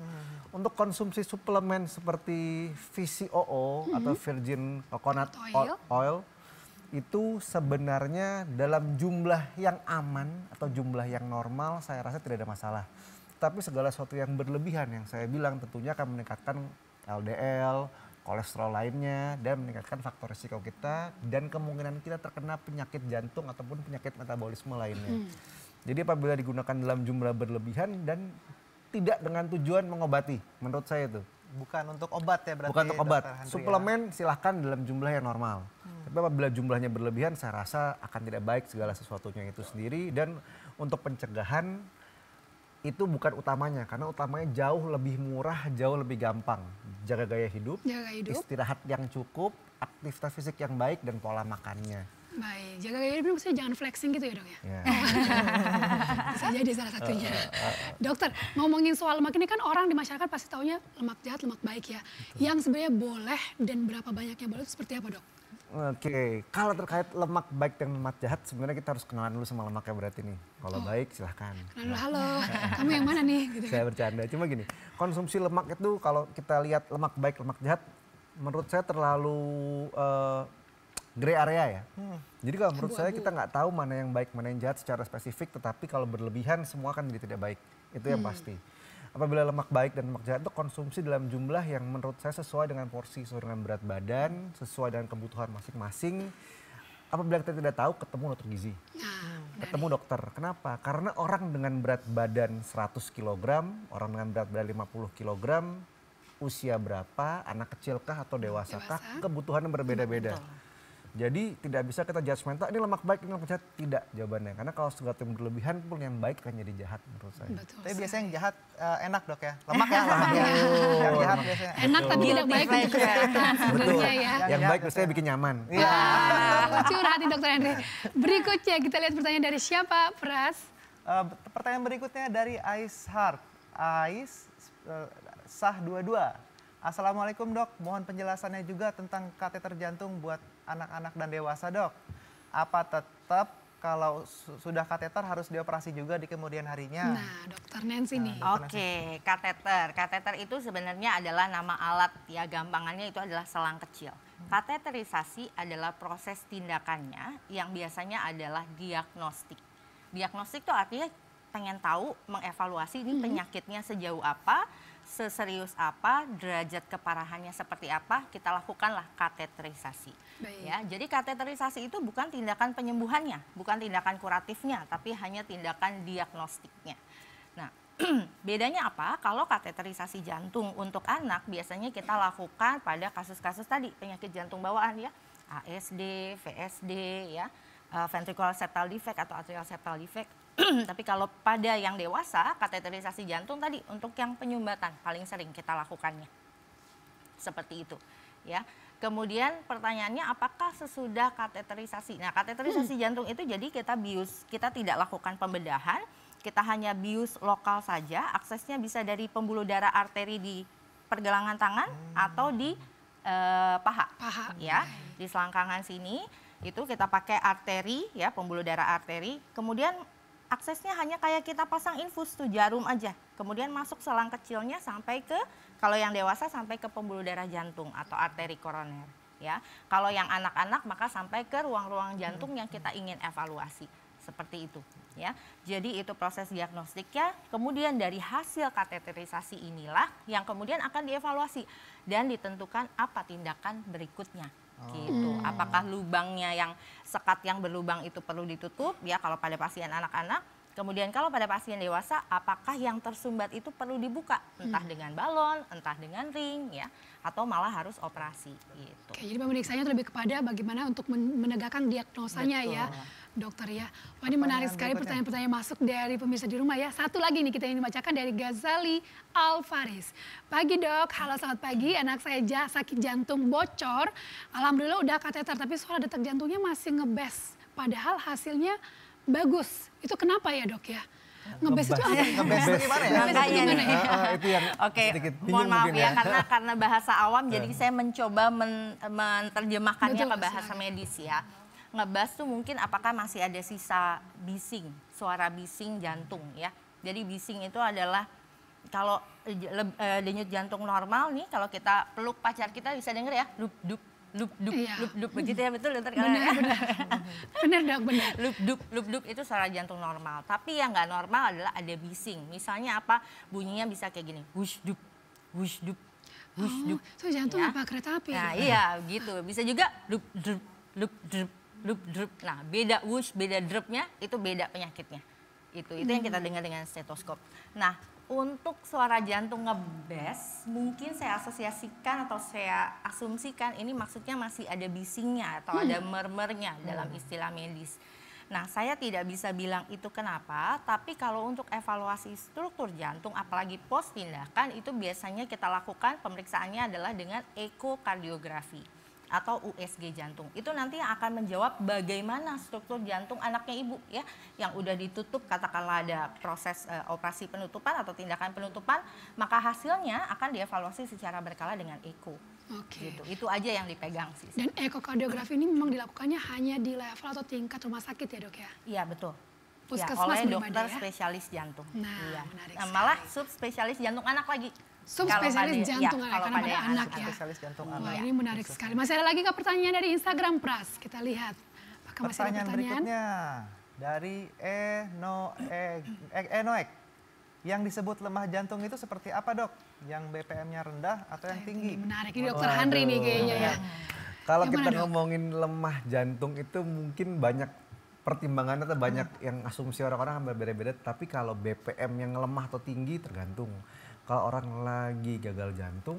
Untuk konsumsi suplemen seperti VCOO atau Virgin Coconut Oil itu sebenarnya dalam jumlah yang aman atau jumlah yang normal saya rasa tidak ada masalah. Tapi segala sesuatu yang berlebihan yang saya bilang tentunya akan meningkatkan LDL, kolesterol lainnya, dan meningkatkan faktor risiko kita dan kemungkinan kita terkena penyakit jantung ataupun penyakit metabolisme lainnya. Jadi apabila digunakan dalam jumlah berlebihan dan tidak dengan tujuan mengobati, menurut saya itu. Bukan untuk obat ya berarti. Bukan untuk obat. Dr. Handri, ya? Suplemen silahkan dalam jumlah yang normal. Tapi apabila jumlahnya berlebihan saya rasa akan tidak baik segala sesuatunya itu sendiri. Dan untuk pencegahan itu bukan utamanya. Karena utamanya jauh lebih murah, jauh lebih gampang. Jaga gaya hidup, Jaga hidup. istirahat yang cukup, aktivitas fisik yang baik dan pola makannya. Baik, jaga gaya hidup maksudnya jangan flexing gitu ya dok ya? Ya. Bisa jadi salah satunya. Dokter, ngomongin soal lemak ini kan orang di masyarakat pasti taunya lemak jahat, lemak baik ya. Yang sebenarnya boleh dan berapa banyaknya boleh itu seperti apa dok? Oke, kalau terkait lemak baik dan lemak jahat sebenarnya kita harus kenalan dulu sama lemaknya berarti nih. Kalau baik silahkan. Kenal dulu, halo, kamu yang mana nih? Gitu. Saya bercanda, cuma gini, konsumsi lemak itu kalau kita lihat lemak baik, lemak jahat, menurut saya terlalu gray area ya. Jadi kalau menurut saya kita nggak tahu mana yang baik, mana yang jahat secara spesifik, tetapi kalau berlebihan semua kan jadi tidak baik. Itu yang pasti. Apabila lemak baik dan lemak jahat itu konsumsi dalam jumlah yang menurut saya sesuai dengan porsi, sesuai dengan berat badan, sesuai dengan kebutuhan masing-masing. Apabila kita tidak tahu, ketemu dokter gizi. Ketemu dokter. Kenapa? Karena orang dengan berat badan 100 kg, orang dengan berat badan 50 kg, usia berapa, anak kecilkah atau dewasakah, kebutuhannya berbeda-beda. Jadi tidak bisa kita judgmental, ini lemak baik, ini lemak jahat. Tidak jawabannya. Karena kalau sesuatu yang berlebihan pun yang baik akan jadi jahat menurut saya. Betul. Tapi biasanya yang jahat enak dok ya. Lemak ya, lemak ya. Yang jahat biasanya. Enak tapi tidak baik untuk kesehatan sebenarnya ya. Yang baik biasanya bikin nyaman. Iya. Curhat nih Dokter Henry. Berikutnya kita lihat pertanyaan dari siapa, Pras? Pertanyaan berikutnya dari Ais Hart. Ais Sah 22. Assalamualaikum dok, mohon penjelasannya juga tentang kateter jantung buat anak-anak dan dewasa dok. Apa tetap kalau sudah kateter harus dioperasi juga di kemudian harinya? Nah, Dokter Nancy nih. Oke, kateter. Kateter itu sebenarnya adalah nama alat, ya gampangannya itu adalah selang kecil. Kateterisasi adalah proses tindakannya yang biasanya adalah diagnostik. Diagnostik itu artinya pengen tahu, mengevaluasi ini penyakitnya sejauh apa, seserius apa, derajat keparahannya seperti apa, kita lakukanlah kateterisasi. Ya, jadi kateterisasi itu bukan tindakan penyembuhannya, bukan tindakan kuratifnya, tapi hanya tindakan diagnostiknya. Nah, bedanya apa? Kalau kateterisasi jantung untuk anak biasanya kita lakukan pada kasus-kasus tadi penyakit jantung bawaan ya, ASD, VSD ya, ventricular septal defect atau atrial septal defect. Tapi kalau pada yang dewasa, kateterisasi jantung tadi untuk yang penyumbatan paling sering kita lakukannya. Seperti itu, ya. Kemudian pertanyaannya apakah sesudah kateterisasi? Nah, kateterisasi jantung itu jadi kita bius, kita tidak lakukan pembedahan, kita hanya bius lokal saja, aksesnya bisa dari pembuluh darah arteri di pergelangan tangan atau di paha. Ya, di selangkangan sini itu kita pakai arteri ya, pembuluh darah arteri. Kemudian aksesnya hanya kayak kita pasang infus tuh jarum aja. Kemudian masuk selang kecilnya sampai ke, kalau yang dewasa sampai ke pembuluh darah jantung atau arteri koroner. Ya, kalau yang anak-anak maka sampai ke ruang-ruang jantung yang kita ingin evaluasi. Seperti itu. Ya, jadi itu proses diagnostiknya. Kemudian dari hasil kateterisasi inilah yang kemudian akan dievaluasi dan ditentukan apa tindakan berikutnya. Gitu. Apakah lubangnya yang sekat yang berlubang itu perlu ditutup ya kalau pada pasien anak-anak. Kemudian kalau pada pasien dewasa apakah yang tersumbat itu perlu dibuka entah dengan balon, entah dengan ring ya atau malah harus operasi gitu. Oke, jadi pemeriksanya lebih kepada bagaimana untuk menegakkan diagnosanya ya. Dokter ya. Wah, ini menarik sekali pertanyaan-pertanyaan masuk dari pemirsa di rumah ya. Satu lagi nih kita ingin bacakan dari Ghazali Alfaris. Pagi dok, halo selamat pagi. Anak saya sakit jantung bocor. Alhamdulillah udah kateter tapi suara detak jantungnya masih ngebes. Padahal hasilnya bagus. Itu kenapa ya dok ya? Ngebes itu apa? Ngebes itu gimana ya? Itu yang Oke, mohon maaf ya karena bahasa awam jadi saya mencoba menerjemahkannya ke bahasa medis ya. Ngebas tuh mungkin apakah masih ada sisa bising, suara bising jantung ya. Jadi bising itu adalah kalau denyut jantung normal nih kalau kita peluk pacar kita bisa denger ya, lup dup lup dup lup dup begitu ya, betul dokter? Benar dok, benar. Lup dup itu suara jantung normal. Tapi yang nggak normal adalah ada bising. Misalnya apa? Bunyinya bisa kayak gini, wush dup, wush dup, wush dup. So jantung ya. apa kereta api? Nah iya gitu. Bisa juga lup dup, lup dup. Loop drup. Nah, beda whoosh, beda drupnya itu beda penyakitnya. Itu yang kita dengar dengan stetoskop. Nah, untuk suara jantung ngebes, mungkin saya asosiasikan atau saya asumsikan ini maksudnya masih ada bisingnya atau ada murmurnya dalam istilah medis. Nah, saya tidak bisa bilang itu kenapa, tapi kalau untuk evaluasi struktur jantung, apalagi pos tindakan, itu biasanya kita lakukan pemeriksaannya adalah dengan ekokardiografi atau USG jantung. Itu nanti yang akan menjawab bagaimana struktur jantung anaknya ibu ya, yang udah ditutup, katakanlah ada proses operasi penutupan atau tindakan penutupan, maka hasilnya akan dievaluasi secara berkala dengan eko. Oke. Gitu. Itu aja yang dipegang sih. Dan ekokardiografi ini memang dilakukannya hanya di level atau tingkat rumah sakit ya dok ya? Iya betul. Puskesmas ya, oleh dokter spesialis jantung. Nah, iya. menarik malah subspesialis jantung anak lagi. Subspesialis jantung kalau karena pada anak ya. Spesialis jantung Wah, anak. ini menarik sekali. Masih ada lagi nggak pertanyaan dari Instagram Pras? Kita lihat. Apakah masih ada Pertanyaan berikutnya dari Enoek. Yang disebut lemah jantung itu seperti apa dok? Yang BPM-nya rendah atau yang tinggi? Menarik, ini dokter Henry nih kayaknya ya. Kalau kita ngomongin lemah jantung itu mungkin banyak pertimbangannya atau banyak yang asumsi orang-orang berbeda-beda. Tapi kalau BPM yang lemah atau tinggi tergantung. Kalau orang lagi gagal jantung,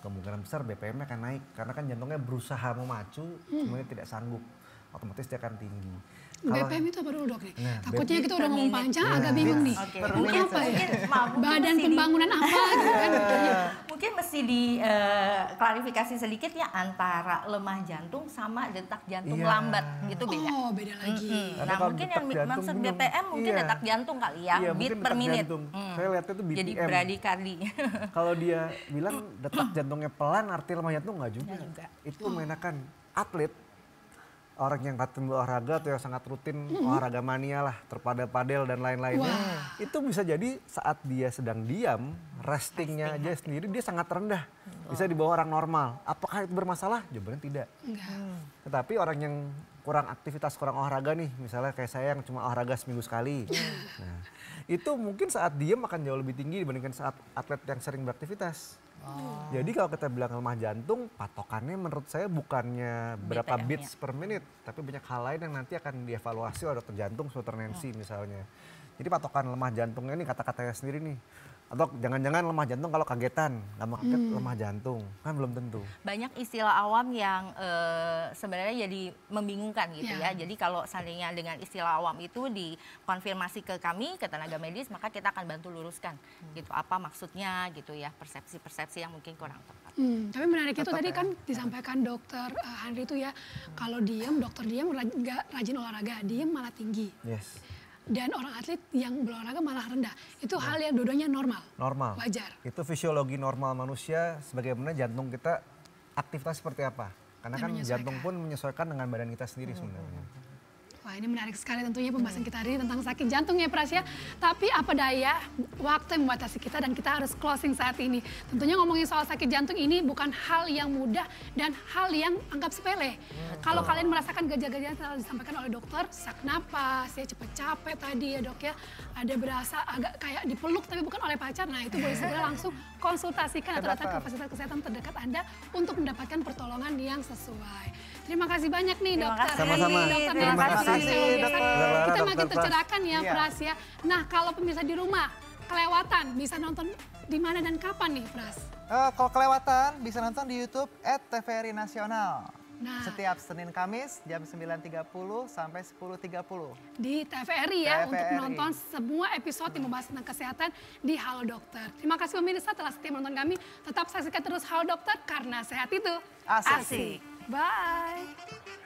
kemungkinan besar BPM-nya akan naik. Karena kan jantungnya berusaha memacu, kemudian tidak sanggup. Otomatis dia akan tinggi. BPM itu apa dulu dok nih? Nah, Takutnya kita udah ngomong panjang agak Iya. bingung nih. Oke. Ini apa ya? Mungkin Badan mesti pembangunan apa gitu kan? mungkin mesti diklarifikasi sedikit ya antara lemah jantung sama detak jantung Iya. lambat. Itu beda. Oh beda lagi. Karena Nah kalau mungkin detak yang jantung maksud belum- BPM mungkin iya. detak jantung kali ya, Iya, beat mungkin per detak minute. jantung. Saya lihatnya itu BPM. Jadi bradikardi. Kalau dia bilang detak jantungnya pelan, arti lemah jantung nggak juga. Nggak juga. Itu menakan atlet, orang yang rutin olahraga atau yang sangat rutin olahraga mania lah, terpadel dan lain-lainnya. Itu bisa jadi saat dia sedang diam, restingnya aja sendiri dia sangat rendah. Bisa di bawah orang normal. Apakah itu bermasalah? Jawabannya tidak. Enggak. Tetapi orang yang kurang aktivitas, kurang olahraga nih, misalnya kayak saya yang cuma olahraga seminggu sekali. Nah, itu mungkin saat diam akan jauh lebih tinggi dibandingkan saat atlet yang sering beraktivitas. Jadi kalau kita bilang lemah jantung, patokannya menurut saya bukannya berapa BPM-nya. beats per menit, tapi banyak hal lain yang nanti akan dievaluasi oleh dokter jantung, dokter Nancy misalnya. Jadi patokan lemah jantungnya ini kata-katanya sendiri nih. Atau jangan-jangan lemah jantung kalau kagetan, lama kaget lemah jantung, kan belum tentu. Banyak istilah awam yang sebenarnya jadi membingungkan gitu Ya. ya. Jadi kalau seandainya dengan istilah awam itu dikonfirmasi ke kami, ke tenaga medis, maka kita akan bantu luruskan gitu apa maksudnya gitu ya, persepsi-persepsi yang mungkin kurang tepat. Tapi menarik itu tadi kan disampaikan dokter Henry itu ya, kalau diem, dokter diem nggak rajin olahraga, diem malah tinggi. Yes, Dan orang atlet yang berolahraga malah rendah. Itu hal yang dua-duanya normal. normal. Wajar. Itu fisiologi normal manusia sebagaimana jantung kita aktivitas seperti apa. Karena Dan kan menyesuaikan. jantung pun menyesuaikan dengan badan kita sendiri sebenarnya. Wah ini menarik sekali tentunya pembahasan kita hari ini tentang sakit jantung ya Pras ya. Tapi apa daya, waktu yang membatasi kita dan kita harus closing saat ini. Tentunya ngomongin soal sakit jantung ini bukan hal yang mudah dan hal yang anggap sepele. Kalau kalian merasakan gejala-gejala yang telah disampaikan oleh dokter, sesak napas, ya cepet capek tadi ya dok ya. Ada berasa agak kayak dipeluk tapi bukan oleh pacar. Nah itu boleh segera langsung konsultasikan atau datang ke fasilitas kesehatan terdekat Anda untuk mendapatkan pertolongan yang sesuai. Terima kasih banyak nih Terima dokter. kasih. Sama-sama. Dokter Terima Nancy. kasih, Kita dokter. makin Dokter tercerahkan ya Iya. Pras ya. Nah kalau pemirsa di rumah kelewatan bisa nonton di mana dan kapan nih Pras? Kalau kelewatan bisa nonton di YouTube @TVRI Nasional. Nah. Setiap Senin Kamis jam 9.30 sampai 10.30. Di TVRI ya untuk TVRI. menonton semua episode yang membahas tentang kesehatan di Halo Dokter. Terima kasih pemirsa telah setia menonton kami. Tetap saksikan terus Halo Dokter karena sehat itu Asik. Bye.